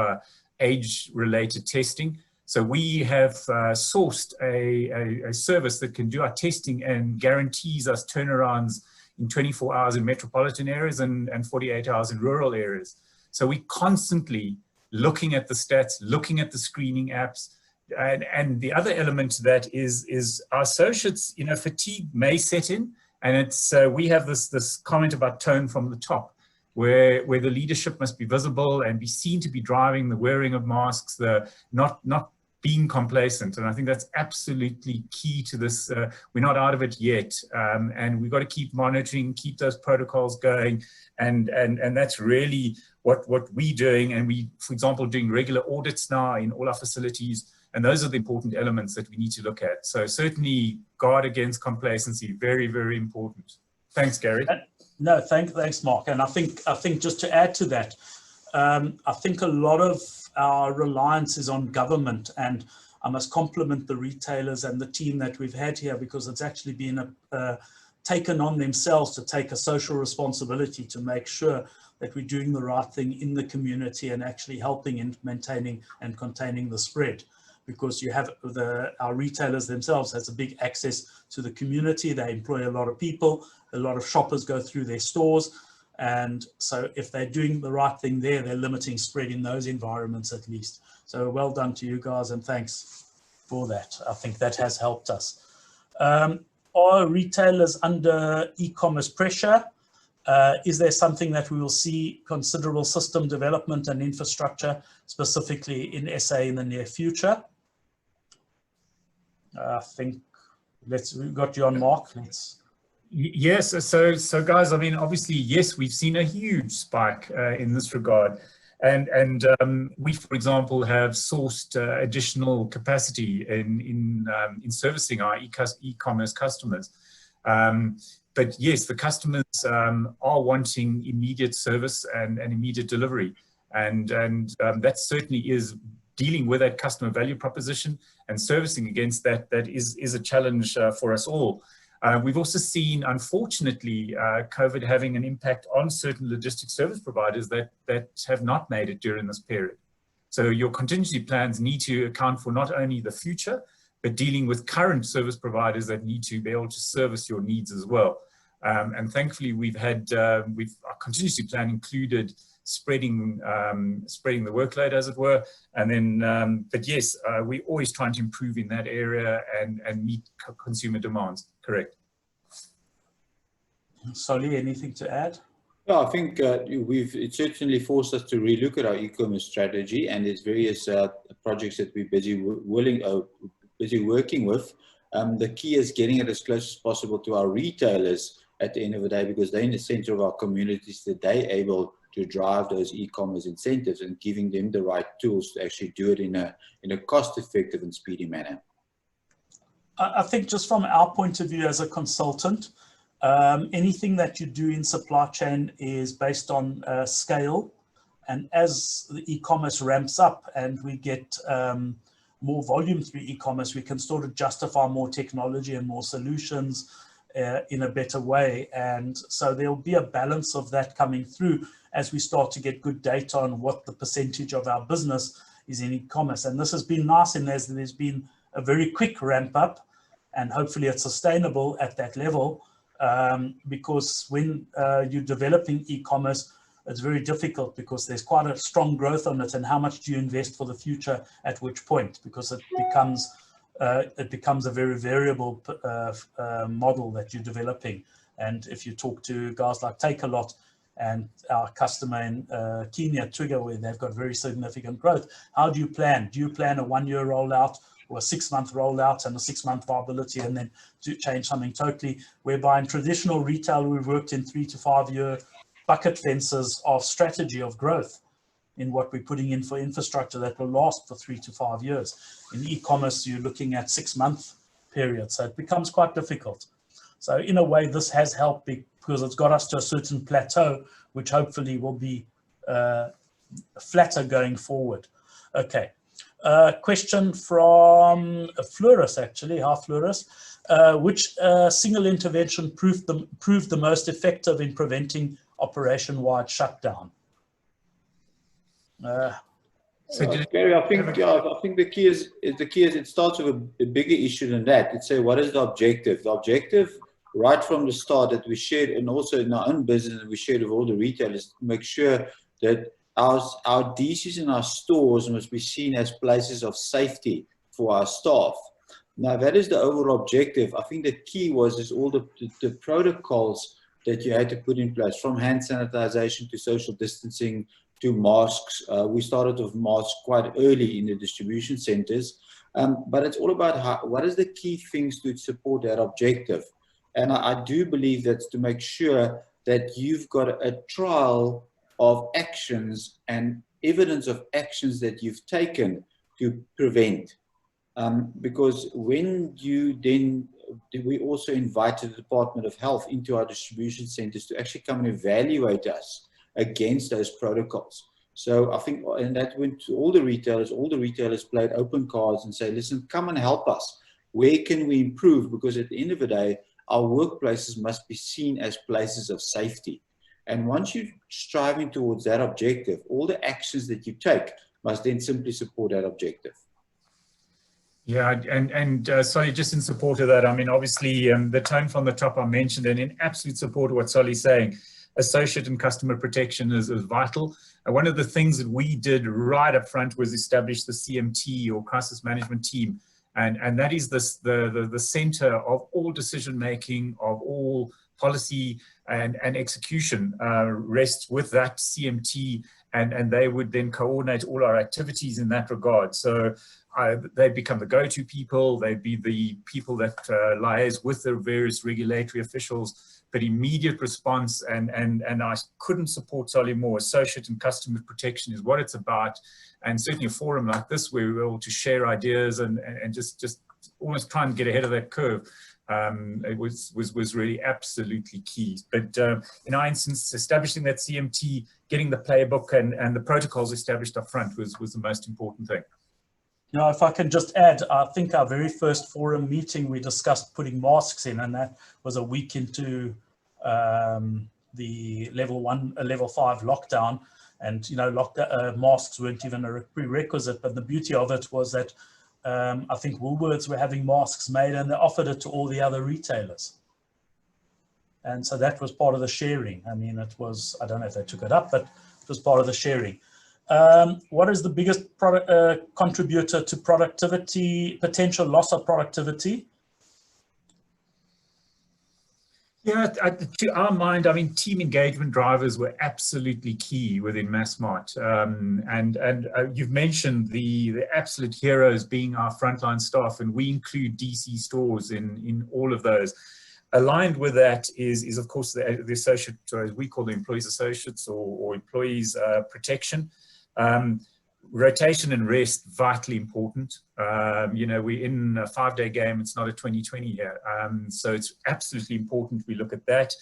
age-related testing. So we have sourced a service that can do our testing and guarantees us turnarounds in 24 hours in metropolitan areas and 48 hours in rural areas. So we're constantly looking at the stats, looking at the screening apps. And the other element to that is our associates, you know, fatigue may set in, and it's we have this comment about tone from the top, where the leadership must be visible and be seen to be driving the wearing of masks, the not being complacent. And I think that's absolutely key to this. We're not out of it yet, and we've got to keep monitoring, keep those protocols going, and that's really what we're doing. And we, for example, doing regular audits now in all our facilities. And those are the important elements that we need to look at. So certainly guard against complacency, very, very important. Thanks, Gary. No, thanks, Mark. And I think just to add to that, I think a lot of our reliance is on government, and I must compliment the retailers and the team that we've had here, because it's actually been taken on themselves to take a social responsibility to make sure that we're doing the right thing in the community and actually helping in maintaining and containing the spread. Because you have our retailers themselves has a big access to the community. They employ a lot of people, a lot of shoppers go through their stores. And so if they're doing the right thing there, they're limiting spread in those environments at least. So well done to you guys, and thanks for that. I think that has helped us. Are retailers under e-commerce pressure? Is there something that we will see considerable system development and infrastructure, specifically in SA in the near future? I think we've got you on, Mark. Yes, so guys, I mean, obviously, yes, we've seen a huge spike in this regard. And we, for example, have sourced additional capacity in servicing our e-commerce customers. But yes, the customers are wanting immediate service and immediate delivery. And that certainly is dealing with that customer value proposition and servicing against that is a challenge for us all. We've also seen, unfortunately, COVID having an impact on certain logistics service providers that have not made it during this period. So your contingency plans need to account for not only the future, but dealing with current service providers that need to be able to service your needs as well. And thankfully, we've had our contingency plan included spreading the workload, as it were. And then, but yes, we're always trying to improve in that area and meet consumer demands. Correct. Solly, anything to add? Yeah, I think it certainly forced us to relook at our e-commerce strategy, and there's various projects that we're busy working with. The key is getting it as close as possible to our retailers at the end of the day, because they're in the center of our communities, that they're able to drive those e-commerce incentives and giving them the right tools to actually do it in a cost-effective and speedy manner. I think just from our point of view as a consultant, anything that you do in supply chain is based on scale. And as the e-commerce ramps up and we get more volume through e-commerce, we can sort of justify more technology and more solutions in a better way. And so there'll be a balance of that coming through as we start to get good data on what the percentage of our business is in e-commerce. And this has been nice in there's been a very quick ramp up. and hopefully it's sustainable at that level, because when you're developing e-commerce, it's very difficult because there's quite a strong growth on it, and how much do you invest for the future at which point, because it becomes a very variable model that you're developing. And if you talk to guys like Takealot and our customer in Kenya, Trigger, where they've got very significant growth, how do you plan? Do you plan a 1-year rollout or a 6-month rollout and a 6-month viability, and then to change something totally? Whereby in traditional retail, we've worked in 3 to 5 year bucket fences of strategy of growth in what we're putting in for infrastructure that will last for 3 to 5 years. In e-commerce, you're looking at 6-month periods, so it becomes quite difficult. So in a way, this has helped because it's got us to a certain plateau, which hopefully will be flatter going forward. Okay, question from Floris, actually. Hi, Floris. Which single intervention proved the most effective in preventing operation-wide shutdown? Gary, I think the key is it starts with a bigger issue than that. It's say, what is the objective? The objective, right from the start, that we shared, and also in our own business, and we shared with all the retailers, to make sure that our DCs and our stores must be seen as places of safety for our staff. Now, that is the overall objective. I think the key is all the protocols that you had to put in place, from hand sanitization to social distancing to masks. We started with masks quite early in the distribution centers, but it's all about what is the key things to support that objective. And I do believe that's to make sure that you've got a trial of actions and evidence of actions that you've taken to prevent. Because when we also invited the Department of Health into our distribution centers to actually come and evaluate us against those protocols. So I think, and that went to all the retailers played open cards and say, listen, come and help us. Where can we improve? Because at the end of the day, our workplaces must be seen as places of safety. And once you're striving towards that objective, all the actions that you take must then simply support that objective. Yeah, and sorry, just in support of that, I mean, obviously the tone from the top I mentioned, and in absolute support of what Solly's saying, associate and customer protection is vital. And one of the things that we did right up front was establish the CMT, or crisis management team. And that is the center of all decision making, of all policy and execution rests with that CMT, and they would then coordinate all our activities in that regard. So they become the go-to people. They'd be the people that liaise with the various regulatory officials, but immediate response, and I couldn't support Solly more. Associate and customer protection is what it's about, and certainly a forum like this where we're able to share ideas and just almost try and get ahead of that curve. It was really absolutely key. But in our instance, establishing that CMT, getting the playbook and the protocols established up front was the most important thing. You know, if I can just add, I think our very first forum meeting, we discussed putting masks in, and that was a week into the level 5 lockdown. And, you know, masks weren't even a prerequisite, but the beauty of it was that I think Woolworths were having masks made, and they offered it to all the other retailers. And so that was part of the sharing. I mean, it was, I don't know if they took it up, but it was part of the sharing. What is the biggest contributor to productivity, potential loss of productivity? Yeah, to our mind, I mean, team engagement drivers were absolutely key within Massmart. And you've mentioned the absolute heroes being our frontline staff, and we include DC stores in all of those. Aligned with that is of course, the associate, or as we call the employees associates or employees protection. Rotation and rest, vitally important. You know, we're in a 5-day game, it's not a 2020 here. So it's absolutely important we look at that.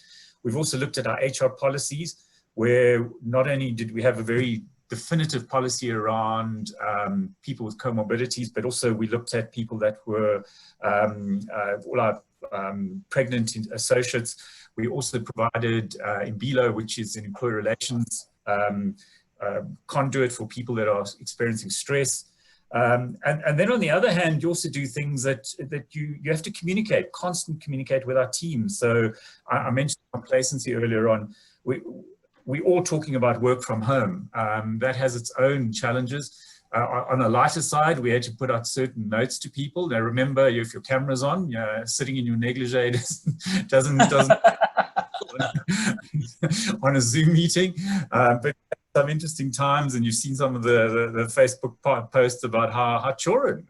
We've also looked at our HR policies, where not only did we have a very definitive policy around people with comorbidities, but also we looked at people that were all our pregnant associates. We also provided Imbilo, which is an employee relations conduit for people that are experiencing stress. And then on the other hand, you also do things that you have to constantly communicate with our team. So I mentioned complacency earlier on. We're all talking about work from home. That has its own challenges. On a lighter side, we had to put out certain notes to people. Now remember, if your camera's on, sitting in your negligee doesn't on a Zoom meeting. But some interesting times, and you've seen some of the Facebook posts about how children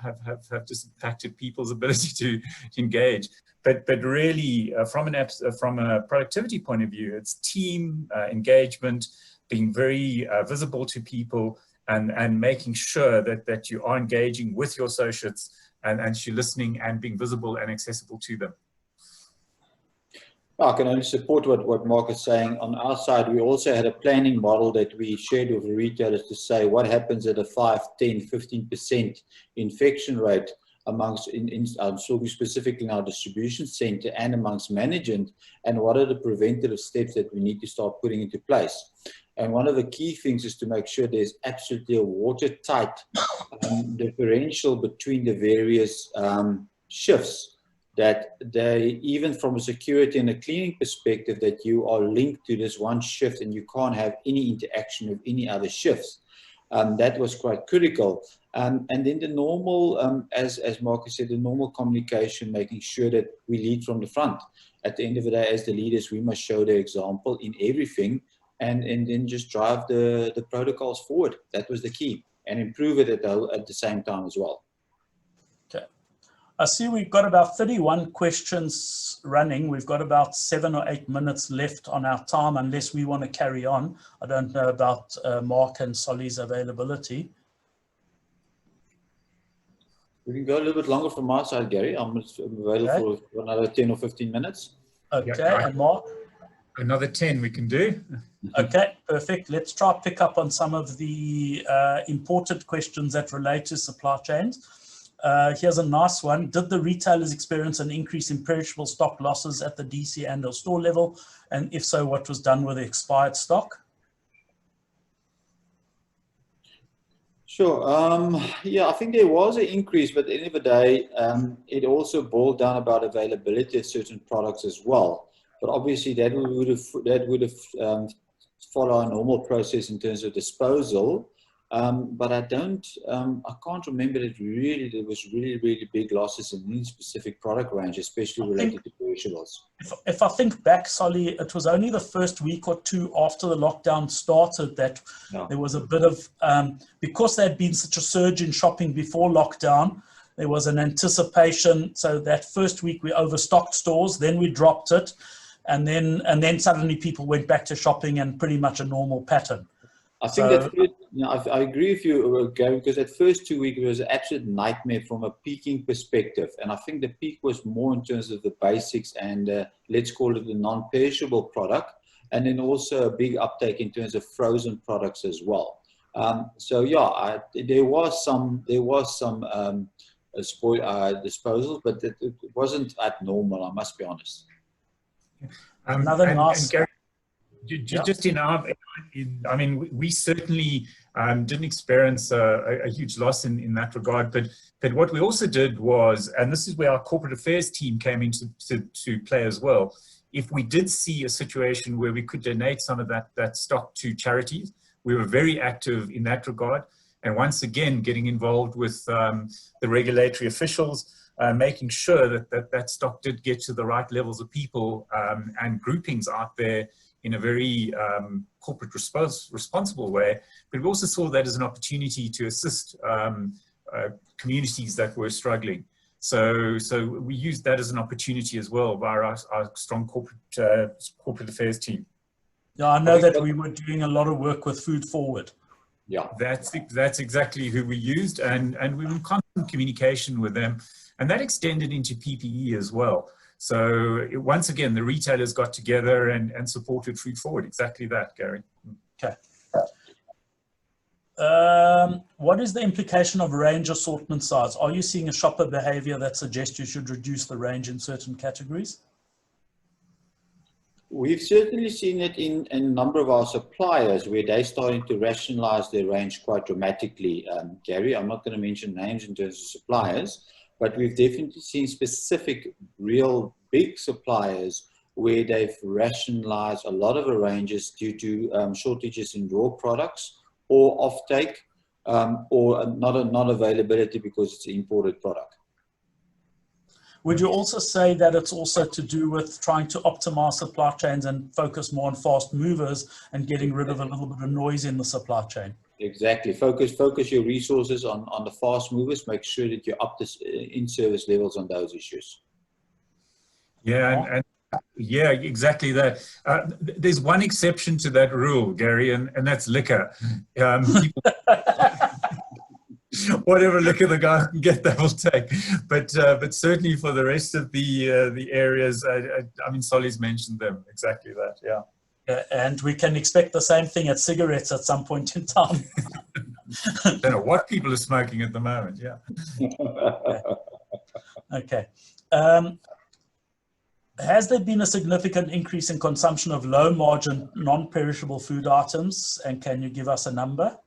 have just impacted people's ability to engage. But really, from a productivity point of view, it's team engagement, being very visible to people, and making sure that you are engaging with your associates and you're listening and being visible and accessible to them. I can only support what Mark is saying. On our side, we also had a planning model that we shared with the retailers to say what happens at a 5, 10, 15% infection rate amongst, I'm talking specifically in our distribution center and amongst management, and what are the preventative steps that we need to start putting into place. And one of the key things is to make sure there's absolutely a watertight differential between the various shifts, that they, even from a security and a cleaning perspective, that you are linked to this one shift and you can't have any interaction with any other shifts. That was quite critical. And then the normal, as Marcus said, the normal communication, making sure that we lead from the front. At the end of the day, as the leaders, we must show the example in everything, and then just drive the protocols forward. That was the key, and improve it at the same time as well. Okay. I see we've got about 31 questions running. We've got about 7 or 8 minutes left on our time, unless we want to carry on. I don't know about Mark and Solly's availability. We can go a little bit longer from my side, Gary. I'm available for another 10 or 15 minutes. Okay, yeah, and Mark? Another 10 we can do. Okay, perfect. Let's try to pick up on some of the important questions that relate to supply chains. Here's a nice one. Did the retailers experience an increase in perishable stock losses at the DC and or store level? And if so, what was done with the expired stock? Sure. Yeah, I think there was an increase, but at the end of the day, it also boiled down about availability of certain products as well. But obviously, that would have follow a normal process in terms of disposal. But I can't remember that there was really big losses in any specific product range, especially related to perishables. If I think back, Solly, it was only the first week or two after the lockdown started that there was a bit of, because there had been such a surge in shopping before lockdown, there was an anticipation. So that first week we overstocked stores, then we dropped it, and then suddenly people went back to shopping and pretty much a normal pattern. I think I agree with you, Gary, because that first 2 weeks was an absolute nightmare from a peaking perspective. And I think the peak was more in terms of the basics and let's call it the non-perishable product. And then also a big uptake in terms of frozen products as well. So yeah, there was some disposals, but it wasn't abnormal, I must be honest. Another nice... Gary, just I mean, we certainly didn't experience a huge loss in that regard, but what we also did was, and this is where our corporate affairs team came into to play as well, if we did see a situation where we could donate some of that stock to charities, we were very active in that regard. And once again, getting involved with the regulatory officials, making sure that stock did get to the right levels of people and groupings out there in a very corporate responsible way. But we also saw that as an opportunity to assist communities that were struggling. So we used that as an opportunity as well by our strong corporate affairs team. Yeah, I know that we were doing a lot of work with Food Forward. Yeah, that's exactly who we used, and we were in constant communication with them, and that extended into PPE as well. So once again, the retailers got together and supported Food Forward. Exactly that, Gary. Okay. What is the implication of range assortment size? Are you seeing a shopper behavior that suggests you should reduce the range in certain categories? We've certainly seen it in a number of our suppliers where they're starting to rationalize their range quite dramatically, Gary. I'm not going to mention names in terms of suppliers, but we've definitely seen specific, real big suppliers where they've rationalized a lot of the ranges due to shortages in raw products or offtake or not availability because it's an imported product. Would you also say that it's also to do with trying to optimize supply chains and focus more on fast movers and getting rid of a little bit of noise in the supply chain? Exactly. Focus your resources on the fast movers. Make sure that you're up to in-service levels on those issues. Yeah, and yeah, exactly that. There's one exception to that rule, Gary, and that's liquor. People, whatever liquor the guy can get, they will take. But certainly for the rest of the areas, I mean, Solly's mentioned them. Exactly that. Yeah. And we can expect the same thing at cigarettes at some point in time. I don't know what people are smoking at the moment. Yeah. Okay. Has there been a significant increase in consumption of low margin, non-perishable food items? And can you give us a number?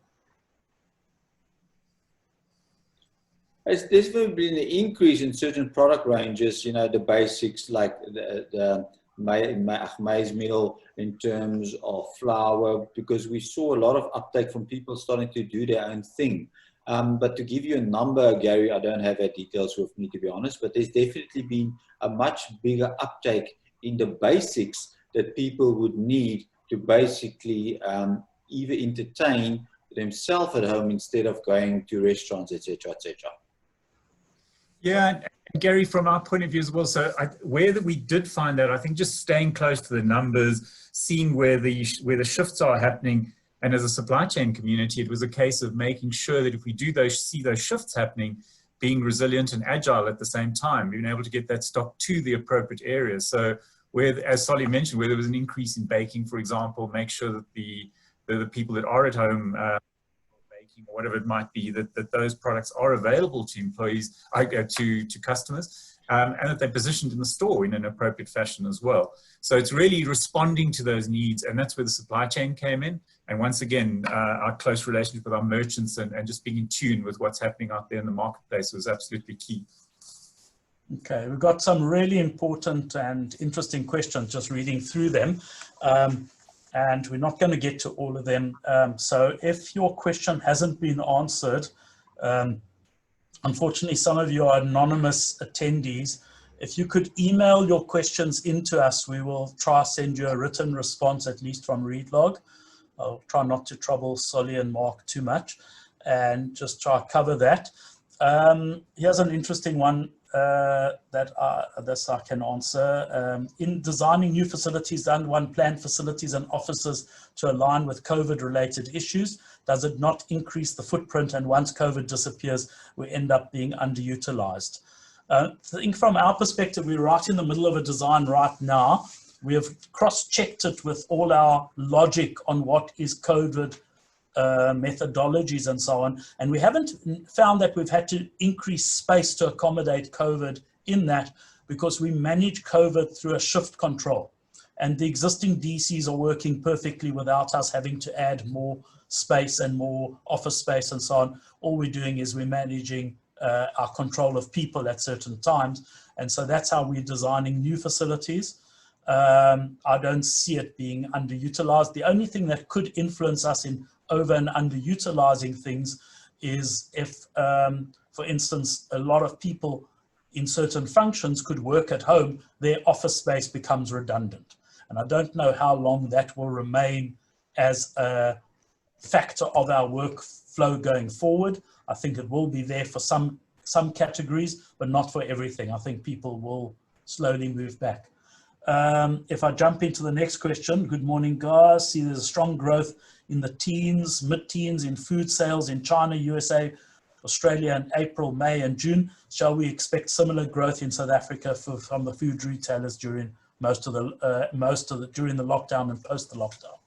There's been an increase in certain product ranges, you know, the basics like the maize meal in terms of flour, because we saw a lot of uptake from people starting to do their own thing. But to give you a number, Gary, I don't have that details with me, to be honest, but there's definitely been a much bigger uptake in the basics that people would need to basically either entertain themselves at home instead of going to restaurants, etc., etc. Yeah, and Gary, from our point of view as well, so where that we did find that, I think just staying close to the numbers, seeing where the shifts are happening, and as a supply chain community, it was a case of making sure that if we do see those shifts happening, being resilient and agile at the same time, being able to get that stock to the appropriate areas. So where, as Solly mentioned, where there was an increase in baking, for example, make sure that the people that are at home baking or whatever it might be, that those products are available to employees, to customers, and that they're positioned in the store in an appropriate fashion as well. So it's really responding to those needs, and that's where the supply chain came in. And once again, our close relationship with our merchants and just being in tune with what's happening out there in the marketplace was absolutely key. Okay, we've got some really important and interesting questions, just reading through them. And we're not going to get to all of them. So if your question hasn't been answered, unfortunately, some of you are anonymous attendees. If you could email your questions into us, we will try to send you a written response, at least from Relog. I'll try not to trouble Solly and Mark too much and just try to cover that. Here's an interesting one that I can answer. In designing new facilities, does one plan facilities and offices to align with COVID-related issues? Does it not increase the footprint, and once COVID disappears, we end up being underutilized? I think from our perspective, we're right in the middle of a design right now. We have cross-checked it with all our logic on what is COVID methodologies and so on. And we haven't found that we've had to increase space to accommodate COVID in that, because we manage COVID through a shift control. And the existing DCs are working perfectly without us having to add more space and more office space and so on. All we're doing is we're managing our control of people at certain times. And so that's how we're designing new facilities. I don't see it being underutilized. The only thing that could influence us in over and underutilizing things is if, for instance, a lot of people in certain functions could work at home, their office space becomes redundant. And I don't know how long that will remain as a factor of our workflow going forward. I think it will be there for some categories, but not for everything. I think people will slowly move back. If I jump into the next question, good morning, guys. See, there's a strong growth in the teens, mid-teens in food sales in China, USA, Australia in April, May, and June. Shall we expect similar growth in South Africa from the food retailers during during the lockdown and post the lockdown?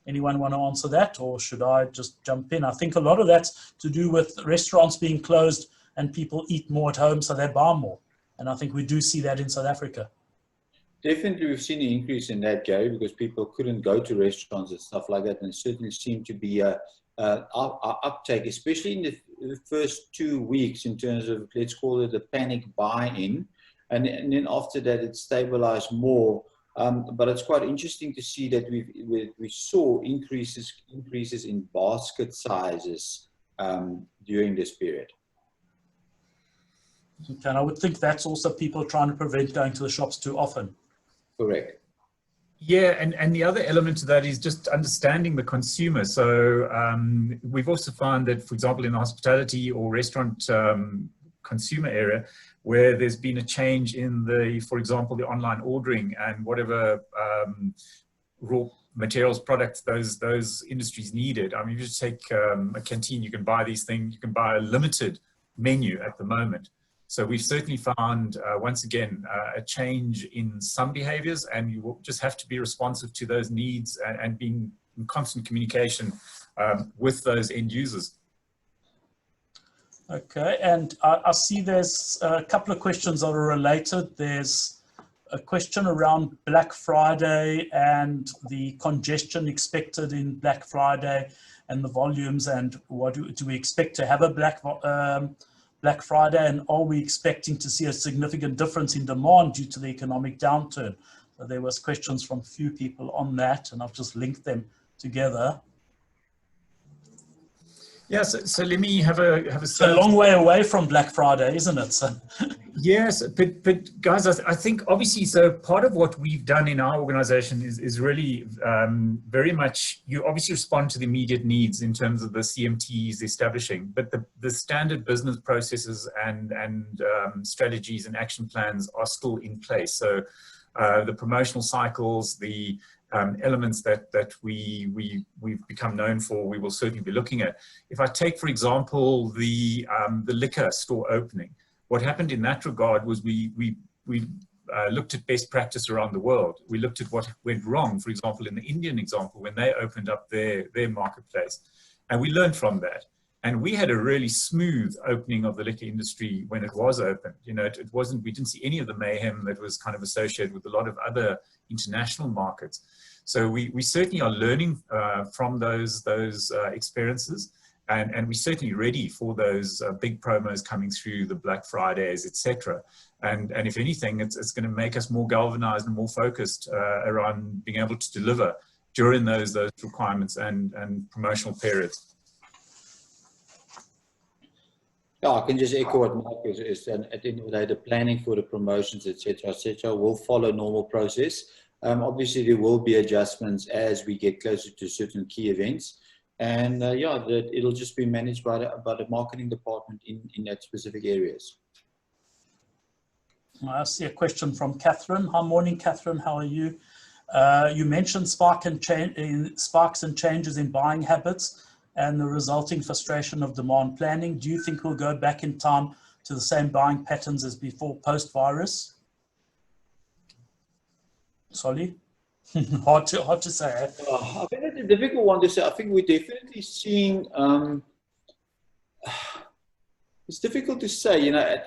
Anyone want to answer that, or should I just jump in? I think a lot of that's to do with restaurants being closed and people eat more at home, so they buy more. And I think we do see that in South Africa. Definitely, we've seen an increase in that, Gary, because people couldn't go to restaurants and stuff like that, and it certainly seemed to be a uptake, especially in the first 2 weeks in terms of, let's call it, a panic buy-in, and then after that it stabilized more. But it's quite interesting to see that we saw increases in basket sizes during this period. Okay, and I would think that's also people trying to prevent going to the shops too often. Correct. Yeah, and the other element to that is just understanding the consumer. So we've also found that, for example, in the hospitality or restaurant consumer area, where there's been a change in the, for example, the online ordering and whatever raw materials, products those industries needed. I mean, you just take a canteen, you can buy these things, you can buy a limited menu at the moment. So we've certainly found, once again, a change in some behaviors, and you will just have to be responsive to those needs and being in constant communication with those end users. Okay, and I see there's a couple of questions that are related. There's a question around Black Friday and the congestion expected in Black Friday and the volumes, and what do we expect to have a Black Friday, and are we expecting to see a significant difference in demand due to the economic downturn? So there was questions from a few people on that, and I've just linked them together. Yeah, so let me have a It's a long way away from Black Friday, isn't it? So. Yes, but guys, I think obviously, so part of what we've done in our organization is really very much, you obviously respond to the immediate needs in terms of the CMTs establishing, but the standard business processes and strategies and action plans are still in place. So the promotional cycles, the elements that we've become known for, we will certainly be looking at. If I take, for example, the liquor store opening, what happened in that regard was we looked at best practice around the world. We looked at what went wrong, for example, in the Indian example, when they opened up their marketplace. And we learned from that. And we had a really smooth opening of the liquor industry when it was open. You know, it wasn't, we didn't see any of the mayhem that was kind of associated with a lot of other international markets. So we certainly are learning from those experiences. And we're certainly ready for those big promos coming through, the Black Fridays, etc. And if anything, it's going to make us more galvanized and more focused around being able to deliver during those requirements and promotional periods. Yeah, I can just echo what Mark is and at the end of the day, the planning for the promotions, etc., will follow normal process. Obviously, there will be adjustments as we get closer to certain key events. And yeah, it'll just be managed by the marketing department in that specific areas. I see a question from Catherine. Hi, morning, Catherine. How are you? You mentioned sparks and changes in buying habits and the resulting frustration of demand planning. Do you think we'll go back in time to the same buying patterns as before post-virus? Solly? hard to say. I think it's a difficult one to say. I think we're definitely seeing. It's difficult to say. You know,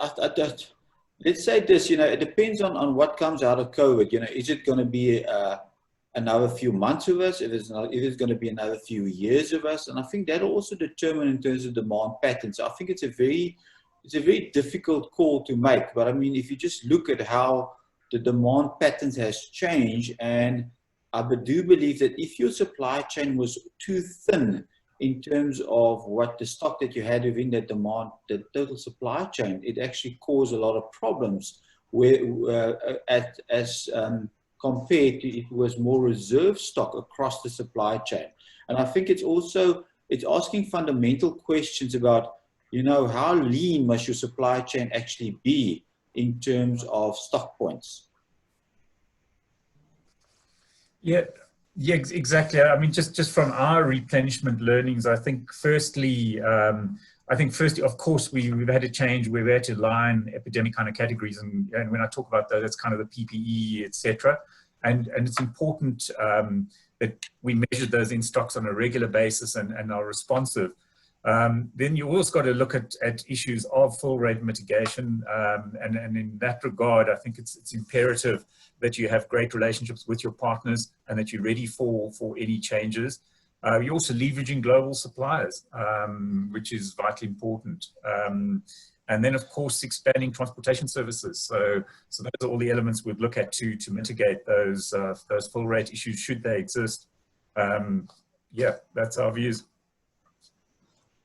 let's say this. You know, it depends on what comes out of COVID. You know, is it going to be another few months of us? If it's going to be another few years of us, and I think that'll also determine in terms of demand patterns. I think it's a very difficult call to make. But I mean, if you just look at how the demand patterns has changed, and I do believe that if your supply chain was too thin in terms of what the stock that you had within that demand, the total supply chain, it actually caused a lot of problems where as compared to it was more reserve stock across the supply chain. And I think it's asking fundamental questions about, you know, how lean must your supply chain actually be in terms of stock points. Yeah, exactly. I mean, just from our replenishment learnings, I think firstly, of course, we've had to change. We've had to line epidemic kind of categories, and when I talk about that, it's kind of the PPE, etc. And it's important that we measure those in stocks on a regular basis and are responsive. Then you also got to look at issues of full rate mitigation, and in that regard, I think it's imperative that you have great relationships with your partners and that you're ready for any changes. You're also leveraging global suppliers, which is vitally important. And then, of course, expanding transportation services. So those are all the elements we'd look at to mitigate those full rate issues should they exist. Yeah, that's our views.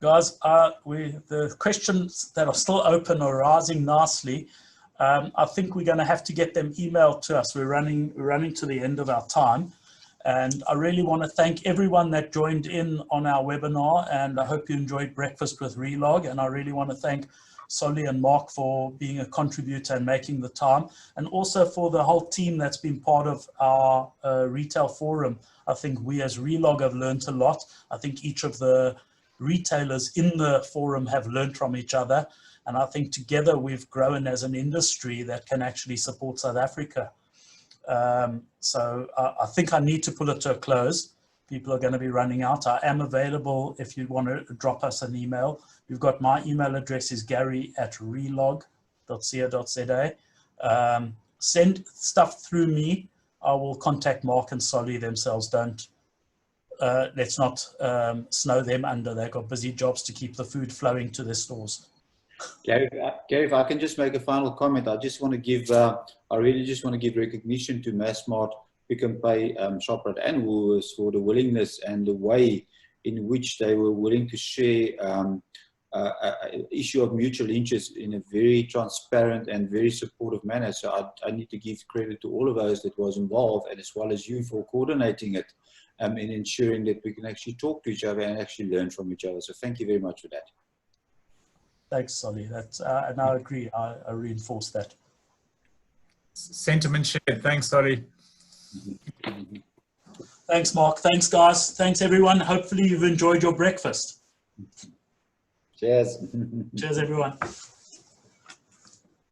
Guys, the questions that are still open are rising nicely. I think we're going to have to get them emailed to us. We're running to the end of our time. And I really want to thank everyone that joined in on our webinar, and I hope you enjoyed Breakfast with Relog. And I really want to thank Solly and Mark for being a contributor and making the time, and also for the whole team that's been part of our retail forum. I think we as Relog have learned a lot. I think each of the retailers in the forum have learned from each other. And I think together we've grown as an industry that can actually support South Africa. So I think I need to pull it to a close. People are going to be running out. I am available if you want to drop us an email. You've got my email address is gary@relog.co.za. Send stuff through me. I will contact Mark and Solly themselves. Let's not snow them under. They've got busy jobs to keep the food flowing to their stores. Gary, if I can just make a final comment, I really just want to give recognition to Massmart, Pick n Pay, Shoprite and Woolworths for the willingness and the way in which they were willing to share issue of mutual interest in a very transparent and very supportive manner. So I need to give credit to all of those that was involved, and as well as you for coordinating it and ensuring that we can actually talk to each other and actually learn from each other. So thank you very much for that. Thanks, Solly. And I agree. I reinforce that. Sentiment shared. Thanks, Solly. Thanks, Mark. Thanks, guys. Thanks, everyone. Hopefully you've enjoyed your breakfast. Cheers. Cheers, everyone.